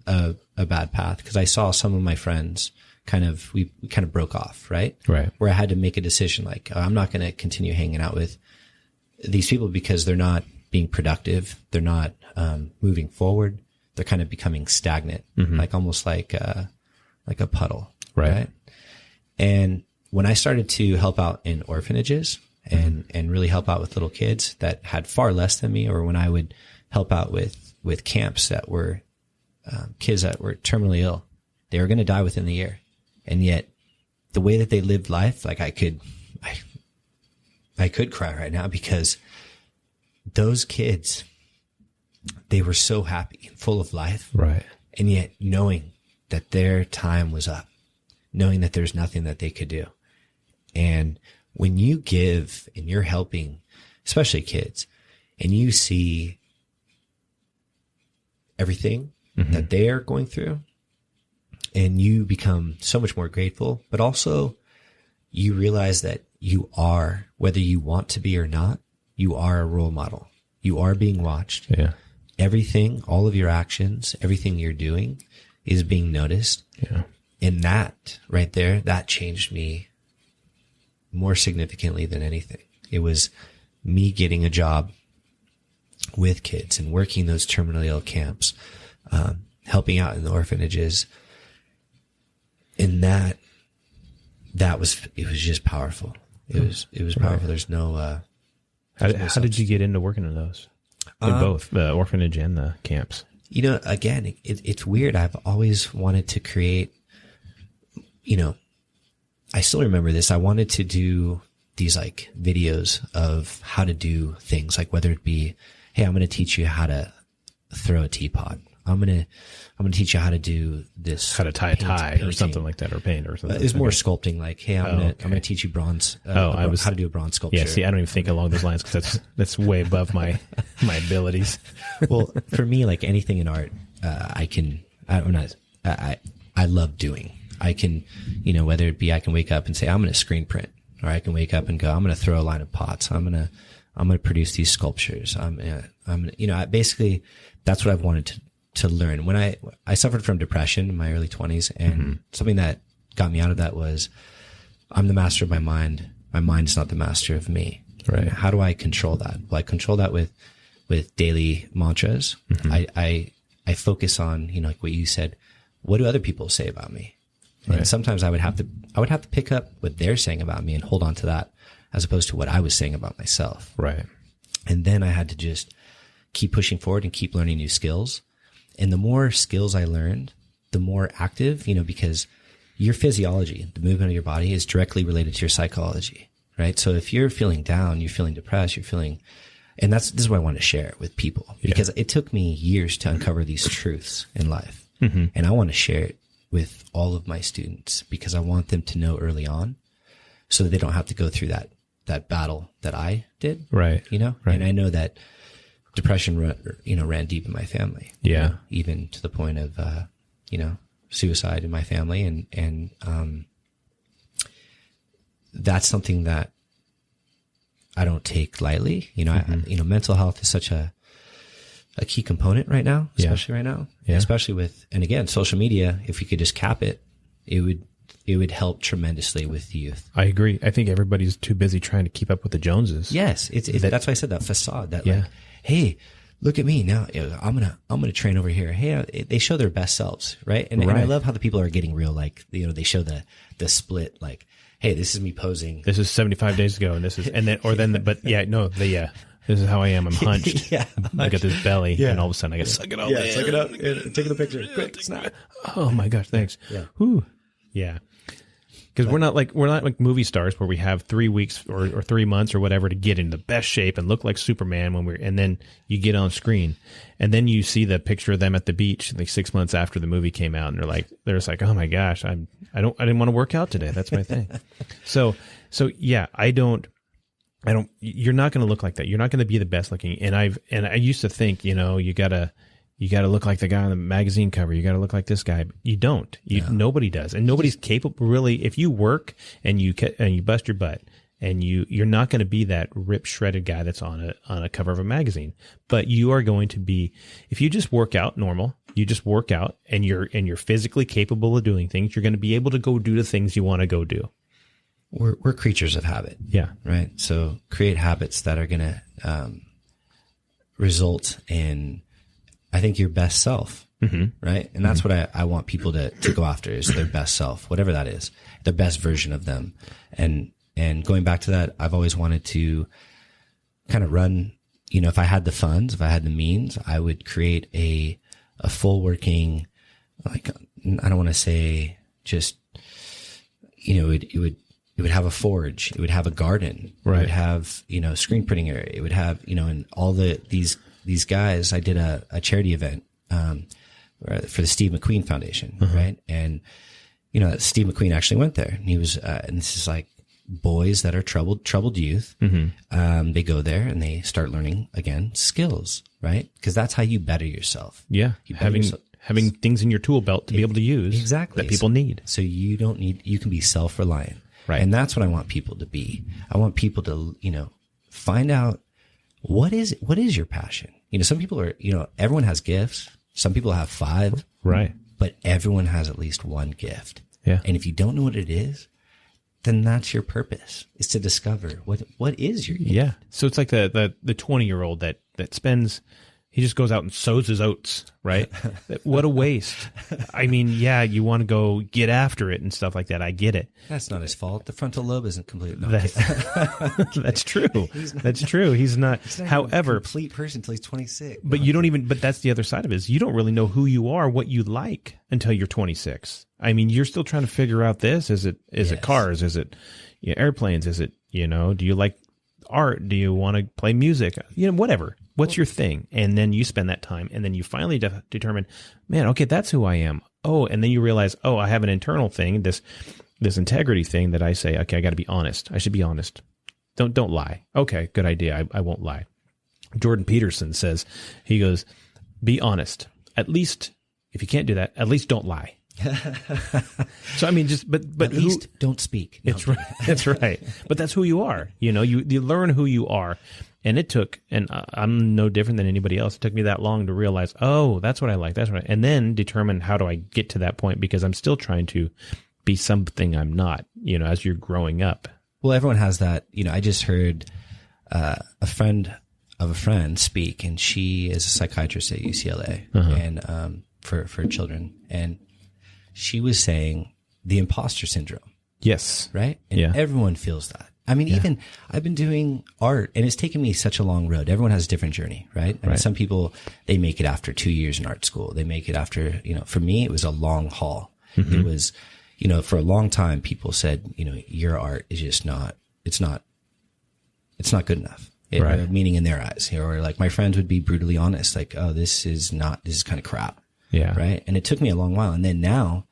a bad path because I saw some of my friends we kind of broke off, right? Right. Where I had to make a decision like, I'm not going to continue hanging out with these people because they're not being productive. They're not moving forward. They're kind of becoming stagnant, like almost like a puddle. Right. And when I started to help out in orphanages and really help out with little kids that had far less than me, or when I would help out with camps that were kids that were terminally ill, they were going to die within the year. And yet the way that they lived life, like I could cry right now because those kids, they were so happy and full of life. Right. And yet knowing that their time was up, knowing that there's nothing that they could do. And when you give and you're helping, especially kids, and you see everything that they are going through, and you become so much more grateful, but also you realize that you are, whether you want to be or not, you are a role model. You are being watched. Yeah. Everything, all of your actions, everything you're doing is being noticed. Yeah. And that right there, that changed me more significantly than anything. It was me getting a job with kids and working those terminally ill camps, helping out in the orphanages. And it was just powerful. It was powerful. There's no, how did you get into working in those? In both the orphanage and the camps? Again, it's weird. I've always wanted to create, I still remember this. I wanted to do these like videos of how to do things, like whether it be, hey, I'm going to teach you how to throw a teapot. I'm going to teach you how to do this. How to tie a tie painting. Or something like that, or paint or something. It's more sculpting, like, hey, I'm going to teach you bronze. How to do a bronze sculpture. Yeah, see, I don't even think along those lines because that's way above my abilities. Well, for me, like anything in art, I love doing. I can, whether it be I can wake up and say, I'm going to screen print, or I can wake up and go, I'm going to throw a line of pots. I'm going to produce these sculptures. Basically that's what I've wanted to learn. When I suffered from depression in my early 20s, and something that got me out of that was I'm the master of my mind. My mind is not the master of me. Right. How do I control that? Well, I control that with daily mantras. I focus on, like what you said, what do other people say about me? Right. And sometimes I would have to pick up what they're saying about me and hold on to that as opposed to what I was saying about myself. Right. And then I had to just keep pushing forward and keep learning new skills. And the more skills I learned, the more active, because your physiology, the movement of your body is directly related to your psychology, right? So if you're feeling down, you're feeling depressed, and this is what I want to share with people, because it took me years to uncover these truths in life. And I want to share it with all of my students because I want them to know early on so that they don't have to go through that battle that I did. Right. Right. And I know that depression, ran deep in my family. Yeah. Even to the point of, suicide in my family. And that's something that I don't take lightly. Mental health is such a key component right now, especially right now, especially with, and again, social media, if we could just cap it, it would help tremendously with youth. I agree. I think everybody's too busy trying to keep up with the Joneses. Yes. That's why I said that facade that like, hey, look at me now. I'm going to train over here. Hey, they show their best selves. Right. And I love how the people are getting real. Like, they show the split, like, hey, this is me posing. This is 75 days ago. And this is, this is how I am. I'm hunched. I got this belly, and all of a sudden I got to suck it up. Suck it up. Take the picture. Quick, snap. Oh my gosh, thanks. Yeah. Whew. Yeah. Because we're not like movie stars where we have 3 weeks or 3 months or whatever to get in the best shape and look like Superman and then you get on screen and then you see the picture of them at the beach like 6 months after the movie came out and they're just like, oh my gosh, I didn't want to work out today. That's my thing. So yeah, you're not going to look like that. You're not going to be the best looking. And I used to think, you gotta look like the guy on the magazine cover. You gotta look like this guy. You don't. Nobody does. And nobody's capable really. If you work and you bust your butt And you're not going to be that rip shredded guy that's on a cover of a magazine, but you are going to be, if you just work out normal, you just work out and you're physically capable of doing things, you're going to be able to go do the things you want to go do. We're creatures of habit. Yeah. Right. So create habits that are going to, result in, I think, your best self. Mm-hmm. Right. And that's what I want people to go after, is their best self, whatever that is, the best version of them. And going back to that, I've always wanted to kind of run, if I had the funds, if I had the means, I would create a full working, like, I don't want to say just, it would have a forge, it would have a garden, right. It would have, screen printing area, it would have, and all these guys, I did a charity event, for the Steve McQueen Foundation, right? And, Steve McQueen actually went there, and he was, and this is like, boys that are troubled youth. Mm-hmm. They go there and they start learning again skills, right? Because that's how you better yourself. Yeah, having things in your tool belt to be able to use exactly that people need. So you can be self-reliant, right? And that's what I want people to be. I want people to find out what is your passion. Some people are everyone has gifts. Some people have 5, right? But everyone has at least one gift. Yeah, and if you don't know what it is, then that's your purpose, is to discover what is your gift. Yeah. So it's like the 20-year-old that spends, he just goes out and sows his oats, right? What a waste. I mean, yeah, you want to go get after it and stuff like that. I get it. That's not his fault. The frontal lobe isn't complete. No, that's true. That's true. He's not however, a complete person until he's 26. But but that's the other side of it, is you don't really know who you are, what you like, until you're 26. I mean, you're still trying to figure out this. Is it cars? Is it airplanes? Is it, do you like art? Do you want to play music? Whatever. What's your thing? And then you spend that time, and then you finally determine, man, okay, that's who I am. Oh, and then you realize, oh, I have an internal thing, this integrity thing that I say, okay, I got to be honest. I should be honest. Don't lie. Okay, good idea. I won't lie. Jordan Peterson says, he goes, be honest. At least, if you can't do that, at least don't lie. So I mean, but at least don't speak. No. It's right. That's right. But that's who you are. You learn who you are, and it took. And I'm no different than anybody else. It took me that long to realize, oh, that's what I like. That's what, and then determine how do I get to that point, because I'm still trying to be something I'm not. As you're growing up. Well, everyone has that. I just heard a friend of a friend speak, and she is a psychiatrist at UCLA, and for children, and she was saying the imposter syndrome. Yes. Right? And everyone feels that. I mean, even I've been doing art, and it's taken me such a long road. Everyone has a different journey, right? I mean, some people, they make it after 2 years in art school. They make it after, for me, it was a long haul. Mm-hmm. It was, for a long time, people said, your art is just it's not good enough. Meaning in their eyes, or like my friends would be brutally honest, like, oh, this is kind of crap. Yeah. Right. And it took me a long while. And then now,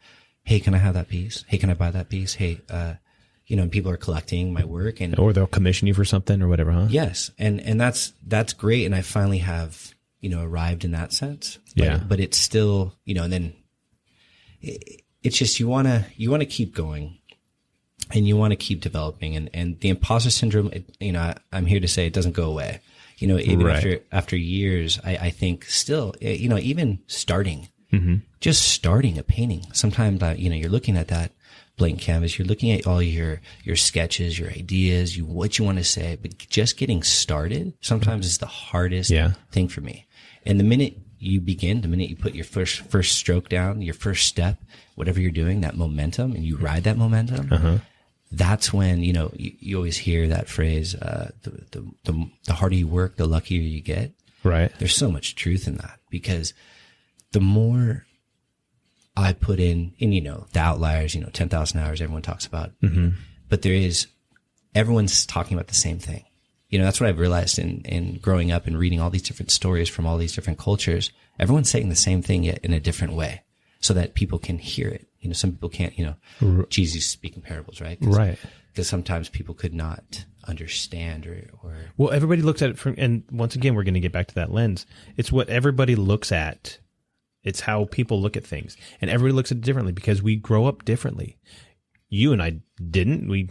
hey, can I have that piece? Hey, can I buy that piece? Hey, and people are collecting my work, or they'll commission you for something or whatever, huh? Yes. And that's great. And I finally have, arrived in that sense. But it's still, and then it's just, you want to keep going, and you want to keep developing, and the imposter syndrome, I'm here to say it doesn't go away. Even after years, I think still, even starting, just starting a painting. Sometimes, you're looking at that blank canvas, you're looking at all your sketches, your ideas, what you want to say, but just getting started sometimes is the hardest thing for me. And the minute you put your first stroke down, your first step, whatever you're doing, that momentum, and you ride that momentum, that's when, you always hear that phrase, the harder you work, the luckier you get. Right. There's so much truth in that, because the more I put in, the outliers, 10,000 hours everyone talks about, but everyone's talking about the same thing. That's what I've realized in growing up and reading all these different stories from all these different cultures. Everyone's saying the same thing, yet in a different way, so that people can hear it. Some people can't, Jesus speaking parables, right? Right. Because sometimes people could not understand or. Well, everybody looks at it from, and once again, we're going to get back to that lens. It's what everybody looks at. It's how people look at things, and everybody looks at it differently, because we grow up differently. You and I didn't. We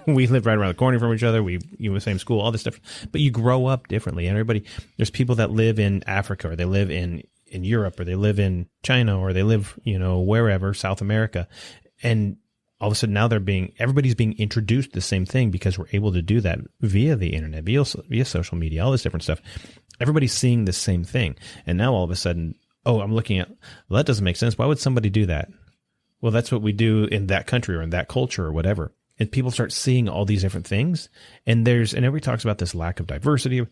we lived right around the corner from each other. We went to the same school, all this stuff. But you grow up differently. And there's people that live in Africa, or they live in Europe, or they live in China, or they live, wherever, South America. And all of a sudden now everybody's being introduced to the same thing because we're able to do that via the internet, via social media, all this different stuff. Everybody's seeing the same thing. And now all of a sudden, I'm looking at, well, that doesn't make sense. Why would somebody do that? Well, that's what we do in that country or in that culture or whatever. And people start seeing all these different things. And everybody talks about this lack of diversity.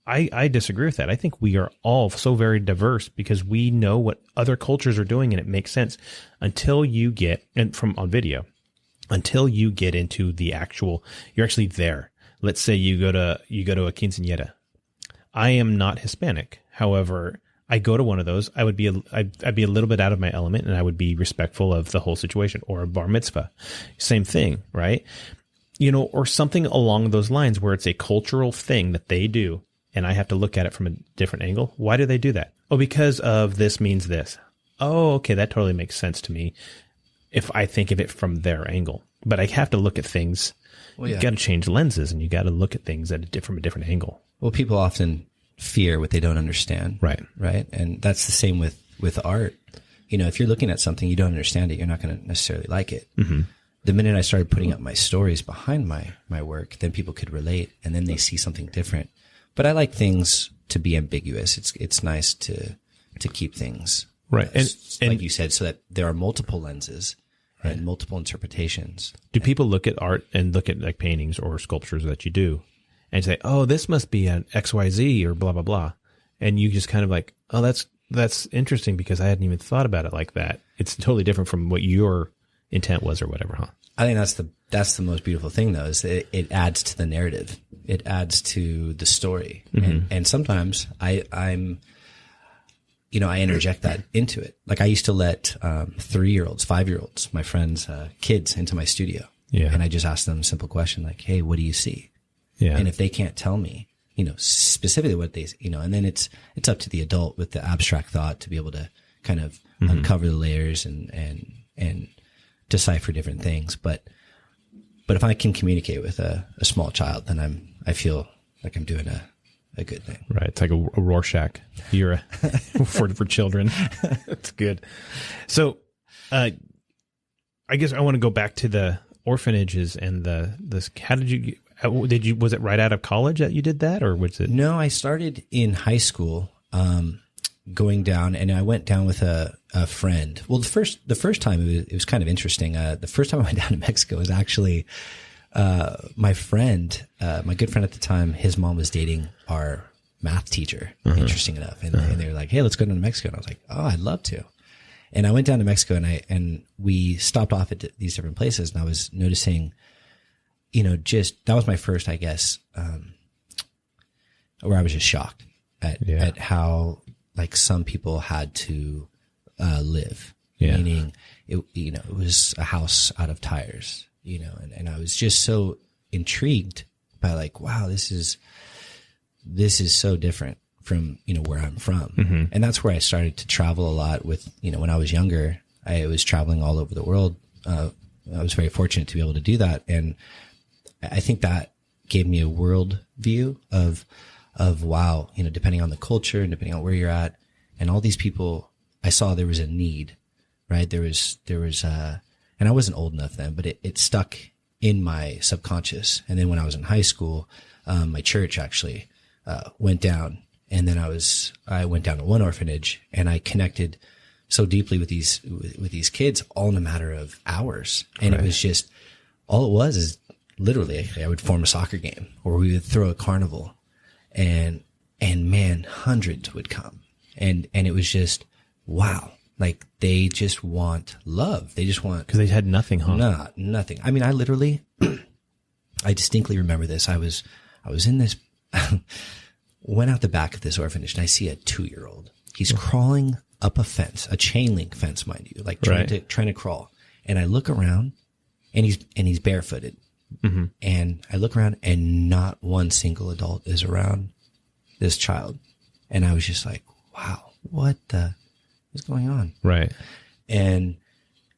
I disagree with that. I think we are all so very diverse because we know what other cultures are doing, and it makes sense until you get, and on video, until you get into the actual, you're actually there. Let's say you go to a quinceañera. I am not Hispanic. However, I go to one of those, I'd be a little bit out of my element, and I would be respectful of the whole situation. Or a bar mitzvah, same thing, right? Or something along those lines where it's a cultural thing that they do, and I have to look at it from a different angle. Why do they do that? Oh, because of this means this. Oh, okay, that totally makes sense to me if I think of it from their angle. But I have to look at things. Well, yeah. You got to change lenses, and you got to look at things from a different angle. Well, people often fear what they don't understand. Right. And that's the same with art. If you're looking at something, you don't understand it, you're not going to necessarily like it. Mm-hmm. The minute I started putting up my stories behind my work, then people could relate, and then they see something different. But I like things to be ambiguous. It's nice to keep things right, and like you said, so that there are multiple lenses and multiple interpretations. Do people look at art and look at like paintings or sculptures that you do and say, "Oh, this must be an XYZ or blah blah blah," and you just kind of like, "Oh, that's interesting because I hadn't even thought about it like that." It's totally different from what your intent was or whatever, huh? I think that's the most beautiful thing, though, is it adds to the narrative. It adds to the story. Mm-hmm. And sometimes I interject that into it. Like I used to let 3-year-olds, 5-year-olds, my friends' kids into my studio. Yeah. And I just ask them a simple question like, hey, what do you see? Yeah. And if they can't tell me, specifically what they, and then it's up to the adult with the abstract thought to be able to kind of uncover the layers and decipher different things. But if I can communicate with a small child, then I feel like I'm doing a good thing. Right. It's like a Rorschach. You're for children. That's good. So, I guess I want to go back to the orphanages and how did you, was it right out of college that you did that, or was it? No, I started in high school, going down, and I went down with a friend. Well, the first time it was kind of interesting. The first time I went down to Mexico was actually, my friend, my good friend at the time, his mom was dating our math teacher, interesting enough. And they were like, hey, let's go down to Mexico. And I was like, oh, I'd love to. And I went down to Mexico and we stopped off at these different places, and I was noticing, that was my first, I guess, where I was just shocked at how, like, some people had to live. Yeah. Meaning it was a house out of tires, and I was just so intrigued by, like, wow, this is so different from, where I'm from. Mm-hmm. And that's where I started to travel a lot with, when I was younger, I was traveling all over the world. I was very fortunate to be able to do that. And I think that gave me a world view of wow, depending on the culture and depending on where you're at, and all these people, I saw there was a need, right? There was, and I wasn't old enough then, but it stuck in my subconscious. And then when I was in high school, my church actually, went down, and then I went down to one orphanage, and I connected so deeply with these kids all in a matter of hours. And It was just, all it was is literally I would form a soccer game, or we would throw a carnival, and man, hundreds would come. And it was just, wow. Like, they just want love. They just want, because they had nothing, huh? Nothing. I mean, I literally, I distinctly remember this. I was in this, went out the back of this orphanage, and I see a 2-year-old. He's crawling up a fence, a chain link fence, mind you, like trying to crawl. And I look around, and he's barefooted. Mm-hmm. And I look around, and not one single adult is around this child. And I was just like, wow, what is going on? Right. And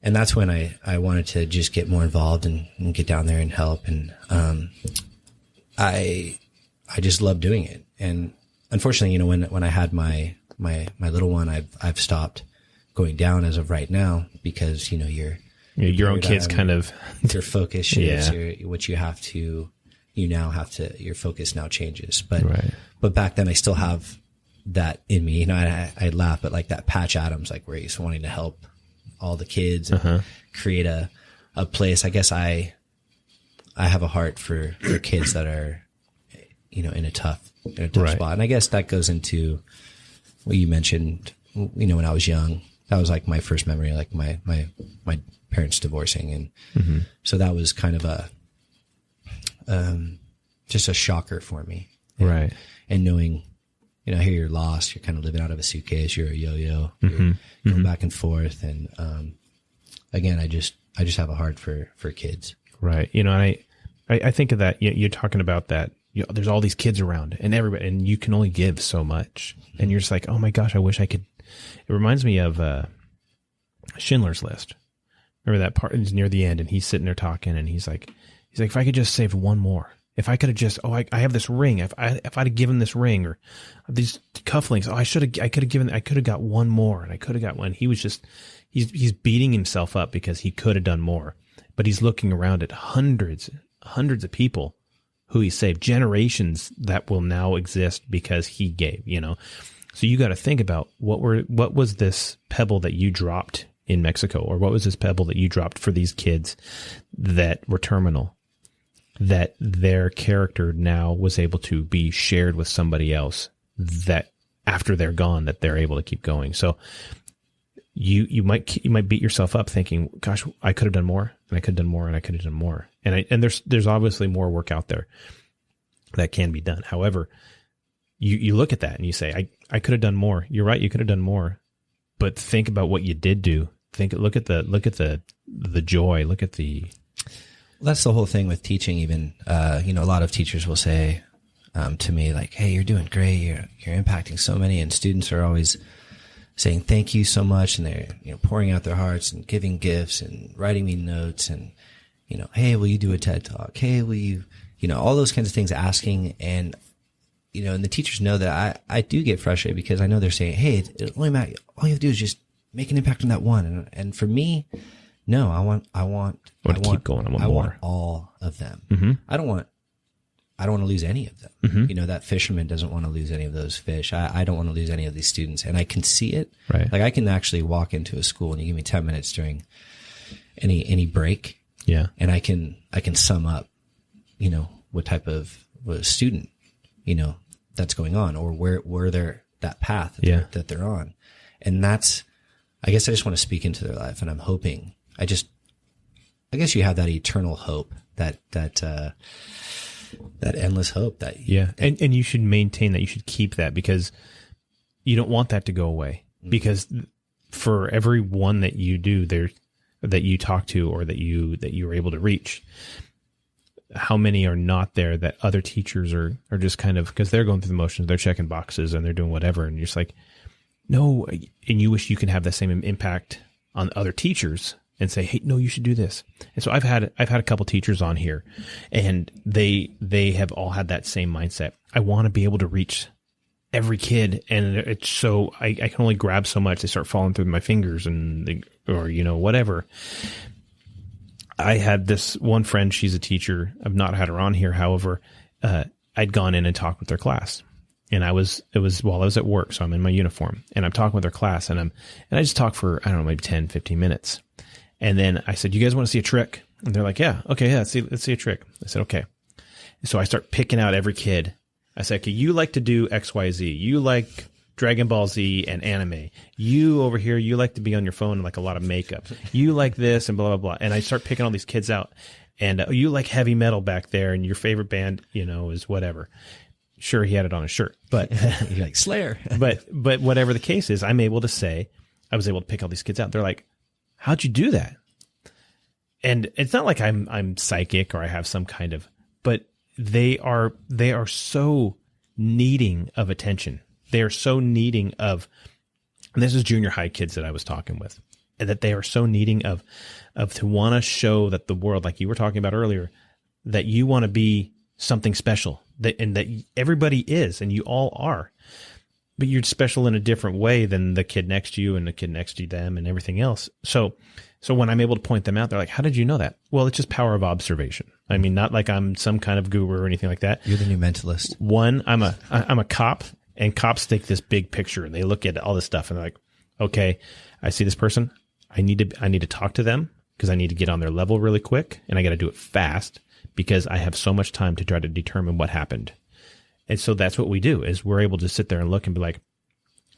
and that's when I wanted to just get more involved and get down there and help. And, I just love doing it. And unfortunately, when I had my little one, I've stopped going down as of right now because, your own kids kind of your focus shifts, what you have to, your focus now changes. But back then I still have that in me. I laugh, but like that Patch Adams, like where he's wanting to help all the kids and create a place. I guess I have a heart for kids that are, in a tough spot. And I guess that goes into what you mentioned, when I was young, that was like my first memory, like my parents divorcing. And so that was kind of just a shocker for me. Right. And knowing, here you're lost, you're kind of living out of a suitcase, you're a yo-yo, you're going back and forth. And, again, I just have a heart for kids. Right. And I think of that, you're talking about that, there's all these kids around and everybody, and you can only give so much. And you're just like, oh my gosh, I wish I could. It reminds me of, Schindler's List. Remember that part is near the end and he's sitting there talking and he's like, if I could just save one more, if I could have just, I have this ring. If I'd have given this ring or these cufflinks, I could have got one more and I could have got one. He was just, he's beating himself up because he could have done more, but he's looking around at hundreds of people who he saved, generations that will now exist because he gave, So you got to think about what was this pebble that you dropped in Mexico, or what was this pebble that you dropped for these kids that were terminal, that their character now was able to be shared with somebody else, that after they're gone, that they're able to keep going. So you might beat yourself up thinking, gosh, I could have done more and I could have done more and I could have done more. And there's obviously more work out there that can be done. However, you look at that and you say, I could have done more. You're right. You could have done more, but think about what you did do. Look at the joy. Look at the. Well, that's the whole thing with teaching. Even, a lot of teachers will say, to me like, hey, you're doing great. You're impacting so many, and students are always saying thank you so much. And they're, pouring out their hearts and giving gifts and writing me notes and, hey, will you do a TED Talk? Hey, will you, all those kinds of things, asking. And, and the teachers know that I do get frustrated because I know they're saying, hey, all you have to do is just make an impact on that one. And for me, no, I want to keep going. I want all of them. I don't want to lose any of them. That fisherman doesn't want to lose any of those fish. I don't want to lose any of these students, and I can see it. Right. Like I can actually walk into a school and you give me 10 minutes during any break. Yeah. And I can sum up, what type of student, that's going on, or where they're that path that they're on. And I guess I just want to speak into their life, and I'm hoping I guess you have that eternal hope, that endless hope and you should maintain that. You should keep that because you don't want that to go away. Because for every one that you do there, that you talk to, or that you are able to reach, how many are not there that other teachers are just kind of, because they're going through the motions, they're checking boxes and they're doing whatever, and you're just like, no, and you wish you can have the same impact on other teachers and say, hey, no, you should do this. And so I've had a couple teachers on here, and they have all had that same mindset. I want to be able to reach every kid, and it's so I can only grab so much. They start falling through my fingers, or whatever. I had this one friend. She's a teacher. I've not had her on here. However, I'd gone in and talked with their class. And it was while I was at work, so I'm in my uniform, and I'm talking with their class, and I just talked for, I don't know, maybe 10, 15 minutes. And then I said, you guys want to see a trick? And they're like, yeah, okay, yeah, let's see a trick. I said, okay. So I start picking out every kid. I said, okay, you like to do X, Y, Z. You like Dragon Ball Z and anime. You over here, you like to be on your phone and like a lot of makeup. You like this and blah, blah, blah. And I start picking all these kids out. And you like heavy metal back there, and your favorite band, is whatever. Sure, he had it on his shirt, but you're like Slayer. but whatever the case is, I was able to pick all these kids out. They're like, how'd you do that? And it's not like I'm psychic or I have some kind of, but they are so needing of attention. They are so needing of, and this is junior high kids that I was talking with. and that they are so needing of to want to show that the world, like you were talking about earlier, that you want to be something special, and that everybody is, and you all are, but you're special in a different way than the kid next to you and the kid next to them and everything else. So when I'm able to point them out, they're like, how did you know that? Well, it's just power of observation. I mean, not like I'm some kind of guru or anything like that. You're the new mentalist. One, I'm a cop, and cops take this big picture and they look at all this stuff and they're like, okay, I see this person. I need to talk to them because I need to get on their level really quick, and I got to do it fast because I have so much time to try to determine what happened. And so that's what we do, is we're able to sit there and look and be like,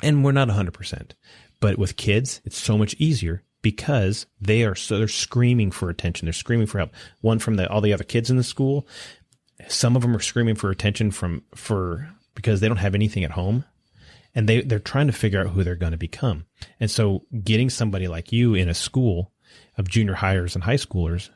and we're not 100%, but with kids, it's so much easier because they're screaming for attention. They're screaming for help. One from all the other kids in the school. Some of them are screaming for attention because they don't have anything at home, and they're trying to figure out who they're going to become. And so getting somebody like you in a school of junior hires and high schoolers,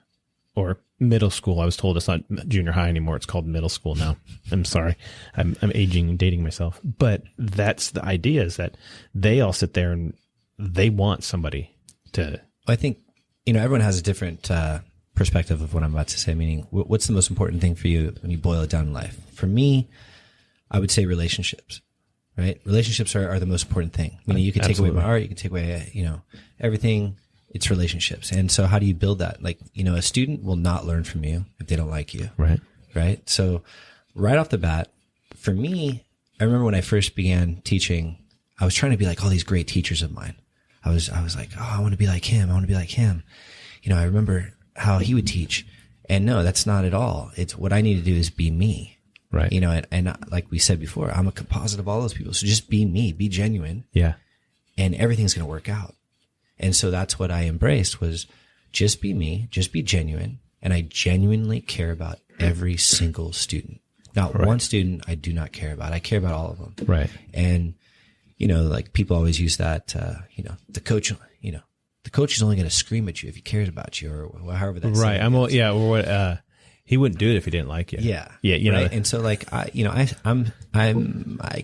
or middle school. I was told it's not junior high anymore. It's called middle school now. I'm sorry. I'm aging and dating myself. But that's the idea, is that they all sit there and they want somebody to. I think, everyone has a different perspective of what I'm about to say, meaning what's the most important thing for you when you boil it down in life? For me, I would say relationships, right? Relationships are the most important thing. Meaning you can take away my art, you can take away, everything. It's relationships. And so how do you build that? Like, a student will not learn from you if they don't like you. Right. Right. So right off the bat, for me, I remember when I first began teaching, I was trying to be like all these great teachers of mine. I was like, oh, I want to be like him. I want to be like him. I remember how he would teach, and no, that's not at all. It's what I need to do is be me. Right. And like we said before, I'm a composite of all those people. So just be me, be genuine. Yeah. And everything's going to work out. And so that's what I embraced, was just be me, just be genuine. And I genuinely care about every single student. Not one student I do not care about. I care about all of them. Right. And, like people always use that, the coach, the coach is only going to scream at you if he cares about you, or however that's right. Or what, he wouldn't do it if he didn't like you. Yeah. Yeah. Right? And so like, I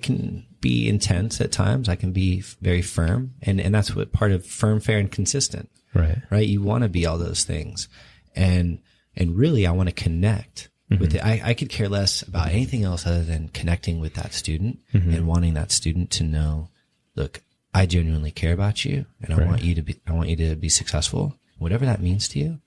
can be intense at times. I can be very firm. And that's what part of firm, fair, and consistent. Right. Right. You want to be all those things. And really I want to connect with it. I could care less about anything else other than connecting with that student and wanting that student to know, look, I genuinely care about you, and I want you to be successful, whatever that means to you.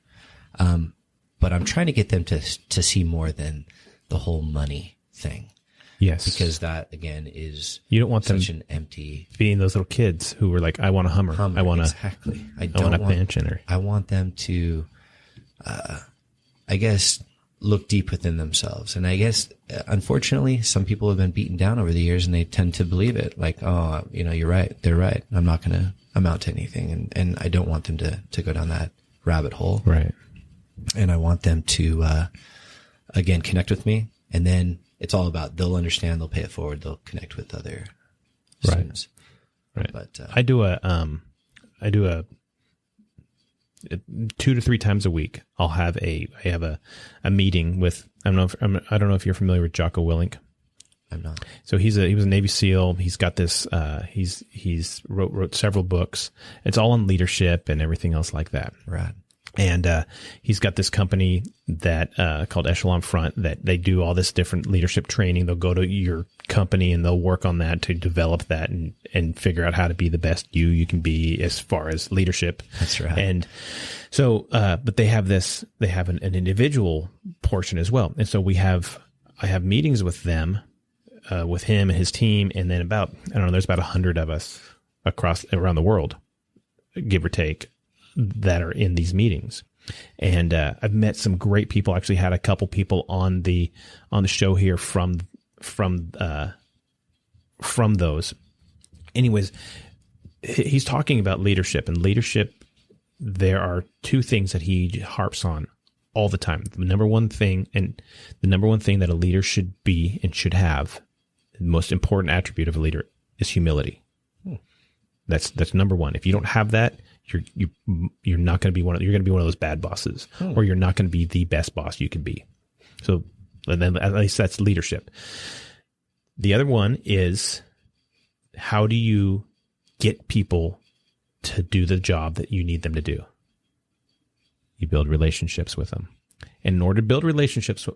But I'm trying to get them to see more than the whole money thing. Yes. Because that, again, is you don't want such them an empty, being those little kids who were like, I want a Hummer. I want exactly. I want a pensioner. I want them to, I guess, look deep within themselves. And I guess, unfortunately, some people have been beaten down over the years, and they tend to believe it. Like, oh, you're right. They're right. I'm not going to amount to anything. And I don't want them to go down that rabbit hole. Right. And I want them to, again, connect with me. And then it's all about, they'll understand, they'll pay it forward, they'll connect with other students. Right. But, I do a 2 to 3 times a week. I have a meeting with, I don't know if you're familiar with Jocko Willink. I'm not. So he was a Navy SEAL. He's got this, he's wrote several books. It's all on leadership and everything else like that. Right. And he's got this company that called Echelon Front, that they do all this different leadership training. They'll go to your company and they'll work on that to develop that and figure out how to be the best you can be as far as leadership. That's right. And so, but they have an individual portion as well. And so I have meetings with them, with him and his team, and then there's about 100 of us around the world, give or take, that are in these meetings. And I've met some great people. Actually had a couple people on the show here from those. Anyways, he's talking about leadership, and leadership, there are 2 things that he harps on all the time. The number one thing that a leader should be and should have, the most important attribute of a leader, is humility. That's number one. If you don't have that, you're not going to be you're going to be one of those bad bosses, or you're not going to be the best boss you can be. So, and then at least that's leadership. The other one is, how do you get people to do the job that you need them to do. You build relationships with them. And in order to build relationships,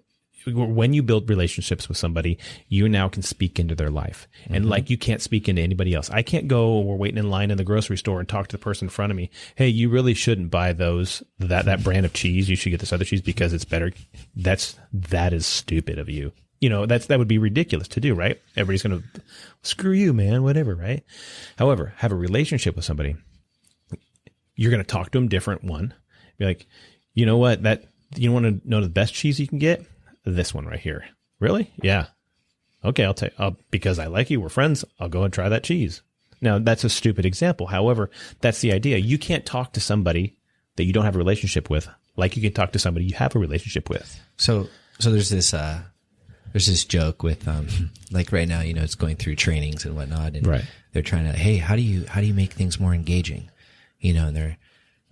when you build relationships with somebody, you now can speak into their life. And like you can't speak into anybody else. I can't go, we're waiting in line in the grocery store and talk to the person in front of me. Hey, you really shouldn't buy that brand of cheese. You should get this other cheese because it's better. That is stupid of you. That would be ridiculous to do, right? Everybody's going to screw you, man, whatever, right? However, have a relationship with somebody. You're going to talk to them different. One, be like, you know what? You want to know the best cheese you can get? This one right here. Really? Yeah. Okay. Because I like you. We're friends. I'll go and try that cheese. Now that's a stupid example. However, that's the idea. You can't talk to somebody that you don't have a relationship with like you can talk to somebody you have a relationship with. So there's this joke with, like right now, it's going through trainings and whatnot, and right. They're trying to, hey, how do you make things more engaging? And they're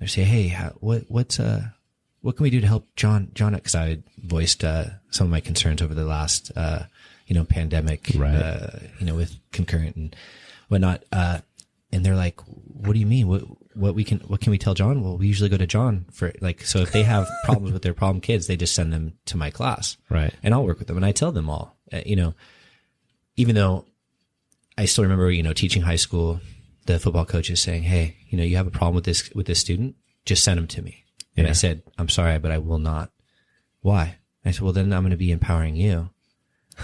saying, hey, what can we do to help Jon? Because I voiced some of my concerns over the last pandemic, right. With concurrent and whatnot. And they're like, what do you mean? What can we tell Jon? Well, we usually go to Jon for so if they have problems with their problem kids, they just send them to my class, right? And I'll work with them, and I tell them all, even though I still remember, teaching high school, the football coaches saying, hey, you have a problem with this student, just send them to me. And I said, I'm sorry, but I will not. Why? I said, well, then I'm going to be empowering you.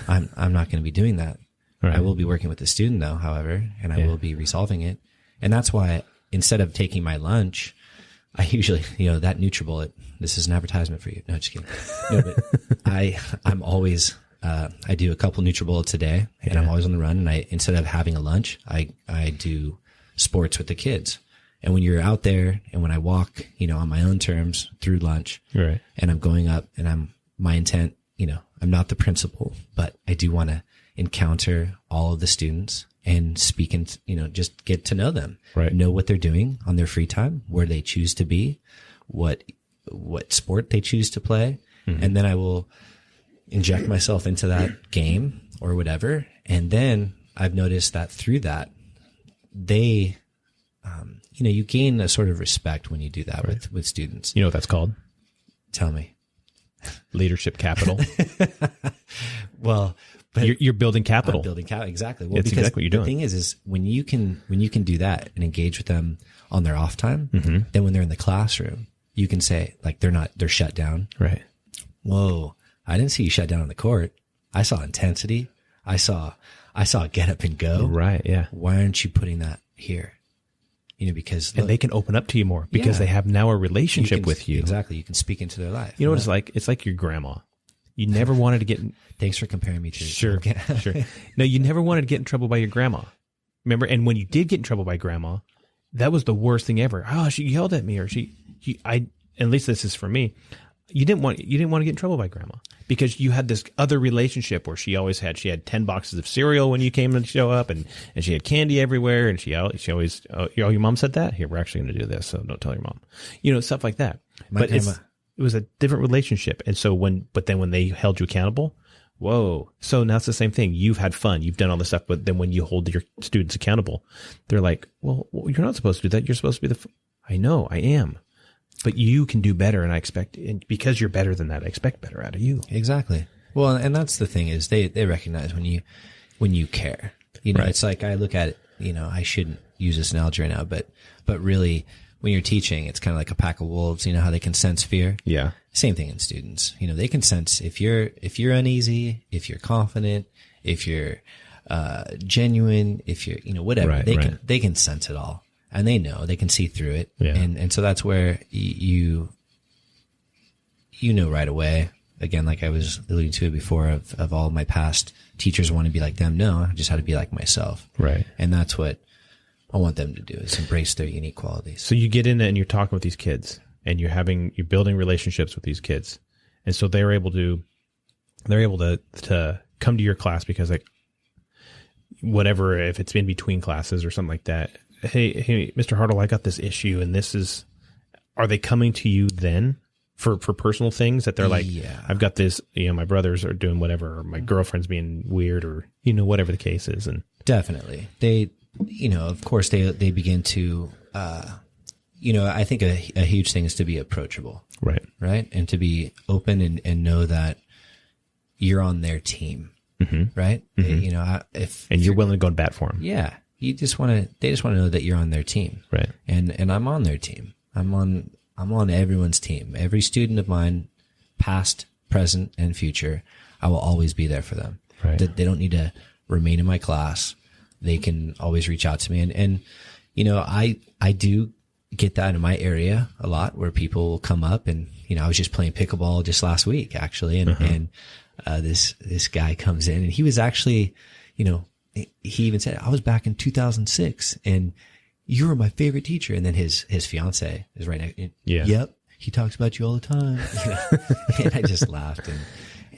I'm not going to be doing that. Right. I will be working with the student though, however, and I will be resolving it. And that's why instead of taking my lunch, I usually, that NutriBullet, this is an advertisement for you. No, just kidding. No, but I'm always, I do a couple NutriBullets a day, and I'm always on the run. And instead of having a lunch, I do sports with the kids. And when you're out there and when I walk, on my own terms through lunch, right. And I'm going up and my intent, I'm not the principal, but I do want to encounter all of the students and speak and, just get to know them, right. Know what they're doing on their free time, where they choose to be, what sport they choose to play. Mm-hmm. And then I will inject myself into that game or whatever. And then I've noticed that through that, they, you gain a sort of respect when you do that with students. You know what that's called? Tell me. Leadership capital. Well, but you're building capital. I'm building capital, exactly. Well, that's because exactly what you're doing. The thing is when you can do that and engage with them on their off time, mm-hmm. then when they're in the classroom, you can say they're shut down. Right. Whoa, I didn't see you shut down on the court. I saw intensity. I saw get up and go. Right. Yeah. Why aren't you putting that here? Because and they can open up to you more because they have now a relationship with you. Exactly. You can speak into their life. You know what it's like? It's like your grandma. You never wanted to get in. Thanks for comparing me to. Sure. Sure. No, you never wanted to get in trouble by your grandma. Remember? And when you did get in trouble by grandma, that was the worst thing ever. Oh, she yelled at me, or at least this is for me. You didn't want to get in trouble by grandma because you had this other relationship where she had 10 boxes of cereal when you came to show up, and she had candy everywhere, and she always, your mom said that? Here, we're actually going to do this, so don't tell your mom. Stuff like that. But it was a different relationship. And so when they held you accountable, whoa. So now it's the same thing. You've had fun. You've done all this stuff, but then when you hold your students accountable, they're like, well, you're not supposed to do that. You're supposed to be I know, I am. But you can do better, and and because you're better than that, I expect better out of you. Exactly. Well, and that's the thing is they recognize when you care. Right. It's like I look at it, I shouldn't use this analogy right now, but really when you're teaching, it's kind of like a pack of wolves. You know how they can sense fear? Yeah. Same thing in students. They can sense if you're uneasy, if you're confident, if you're genuine, if you're whatever. They can sense it all. And they know, they can see through it. Yeah. And so that's where you know right away, again, like I was alluding to it before of all my past teachers want to be like them. No, I just had to be like myself. Right. And that's what I want them to do is embrace their unique qualities. So you get in and you're talking with these kids and you're building relationships with these kids. And so they're able to come to your class because whatever, if it's in between classes or something like that. Hey, Mr. Hartl, I got this issue, and are they coming to you then for personal things that they're like, I've got this, my brothers are doing whatever, or my girlfriend's being weird, or, whatever the case is. And definitely they, of course they begin to, I think a huge thing is to be approachable. Right. Right. And to be open and know that you're on their team. Mm-hmm. Right. Mm-hmm. And you're willing to go to bat for them. Yeah. They just want to know that you're on their team. Right. And I'm on their team. I'm on everyone's team. Every student of mine, past, present, and future, I will always be there for them. Right. They don't need to remain in my class. They can always reach out to me. And I do get that in my area a lot, where people will come up and, I was just playing pickleball just last week, actually. And, this guy comes in, and he was actually, he even said, I was back in 2006 and you were my favorite teacher. And then his fiance is right next. Yeah. Yep. He talks about you all the time. And I just laughed. And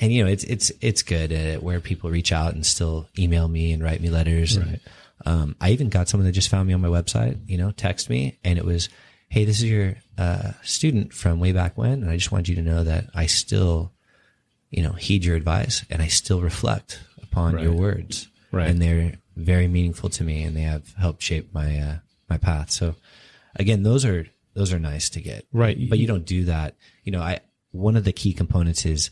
it's good where people reach out and still email me and write me letters. Right. And, I even got someone that just found me on my website, text me, and it was, hey, this is your, student from way back when. And I just wanted you to know that I still, heed your advice, and I still reflect upon your words. Right. And they're very meaningful to me, and they have helped shape my, my path. So again, those are nice to get. Right. But you don't do that. One of the key components is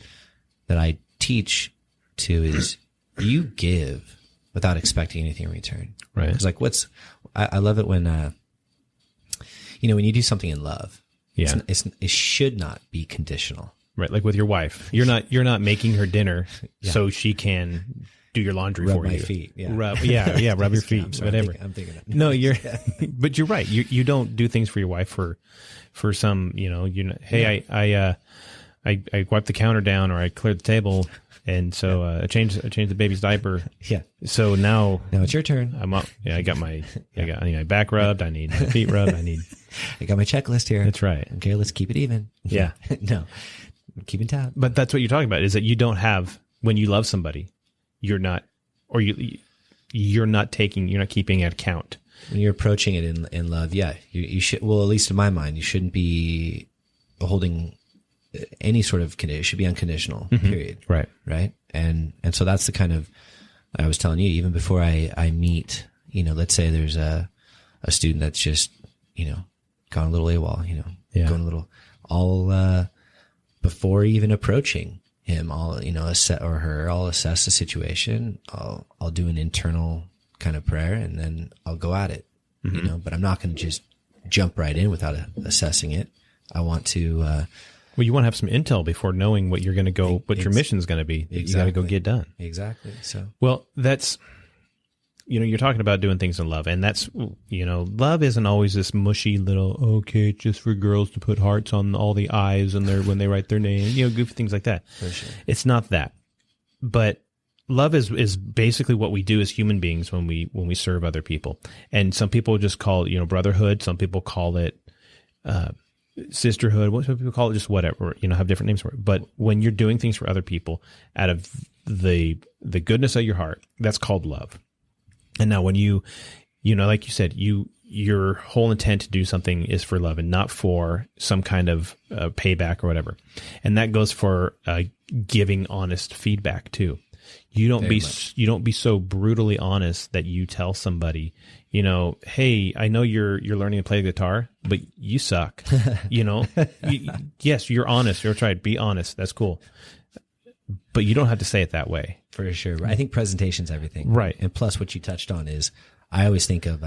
that I teach to is you give without expecting anything in return. Right. Because I love it when, when you do something in love, it should not be conditional. Right. Like with your wife, you're not making her dinner so she can do your laundry rub for my you. Feet. Yeah. Rub your feet. I'm sorry, whatever. I'm thinking that. No, but you're right. You don't do things for your wife for some, hey, I wiped the counter down, or I cleared the table, and so I changed the baby's diaper. Yeah. So now it's your turn. I'm up. Yeah, I need my back rubbed. I need my feet rubbed. I got my checklist here. That's right. Okay, let's keep it even. Yeah. No, keeping tab. But that's what you're talking about, is that you don't have, when you love somebody, you're not keeping an account. When you're approaching it in love, you should, well, at least in my mind, you shouldn't be holding any sort of condition. It should be unconditional, period. Right. Right. And so that's the kind of, I was telling you, even before I meet, let's say there's a student that's just, gone a little AWOL, going a little, all, before even approaching him, I'll, assess, or her, I'll assess the situation. I'll do an internal kind of prayer, and then I'll go at it, but I'm not going to just jump right in without assessing it. I want to, well, you want to have some intel before knowing what you're going to go, what your mission's going to be. Exactly. You got to go get done. Exactly. So, well, that's, you're talking about doing things in love, and that's, love isn't always this mushy little, okay, it's just for girls to put hearts on all the eyes and when they write their name, goofy things like that. For sure. It's not that, but love is basically what we do as human beings when we serve other people. And some people just call it, brotherhood. Some people call it, sisterhood. What some people call it, just whatever, have different names for it. But when you're doing things for other people out of the goodness of your heart, that's called love. And now when you like you said, your whole intent to do something is for love and not for some kind of payback or whatever. And that goes for giving honest feedback too. You don't be so brutally honest that you tell somebody, hey, I know you're learning to play the guitar, but you suck. Yes, you're honest. You're right. Be honest. That's cool. But you don't have to say it that way. For sure. I think presentation's everything. Right. And plus what you touched on is, I always think of,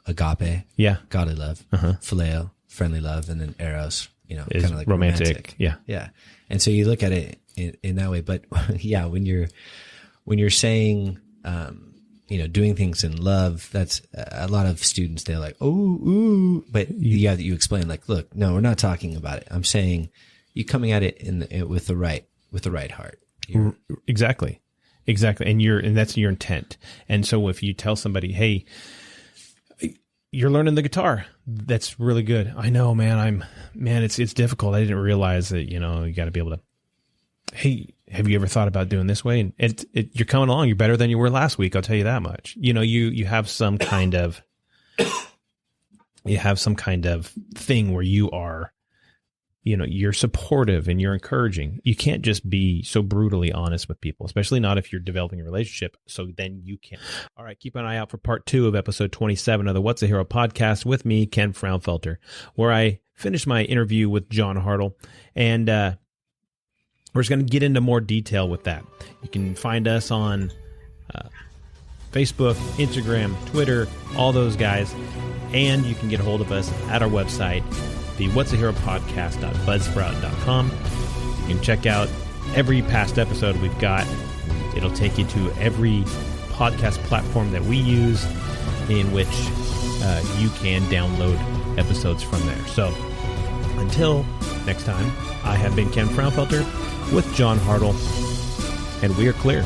agape. Yeah. Godly love. Phileo, friendly love. And then eros, is kind of like romantic. Yeah. Yeah. And so you look at it in that way. But yeah, when you're saying, doing things in love, that's a lot of students, they're like, oh, ooh, but you explain, like, look, no, we're not talking about it. I'm saying you coming at it with the right heart. Exactly. And that's your intent. And so if you tell somebody, hey, you're learning the guitar, that's really good. I know, man, it's difficult. I didn't realize that, you got to be able to, hey, have you ever thought about doing this way? And you're coming along. You're better than you were last week. I'll tell you that much. You have some kind of, thing where you are you're supportive and you're encouraging. You can't just be so brutally honest with people, especially not if you're developing a relationship. So then you can't. All right, keep an eye out for part 2 of episode 27 of the What's a Hero podcast with me, Ken Frownfelter, where I finished my interview with Jon Hartl, and we're just going to get into more detail with that. You can find us on Facebook, Instagram, Twitter, all those guys, and you can get a hold of us at our website, the What's a Hero podcast.buzzsprout.com. You can check out every past episode we've got. It'll take you to every podcast platform that we use, in which you can download episodes from there. So until next time, I have been Ken Frownfelter with Jon Hartl, and we are clear.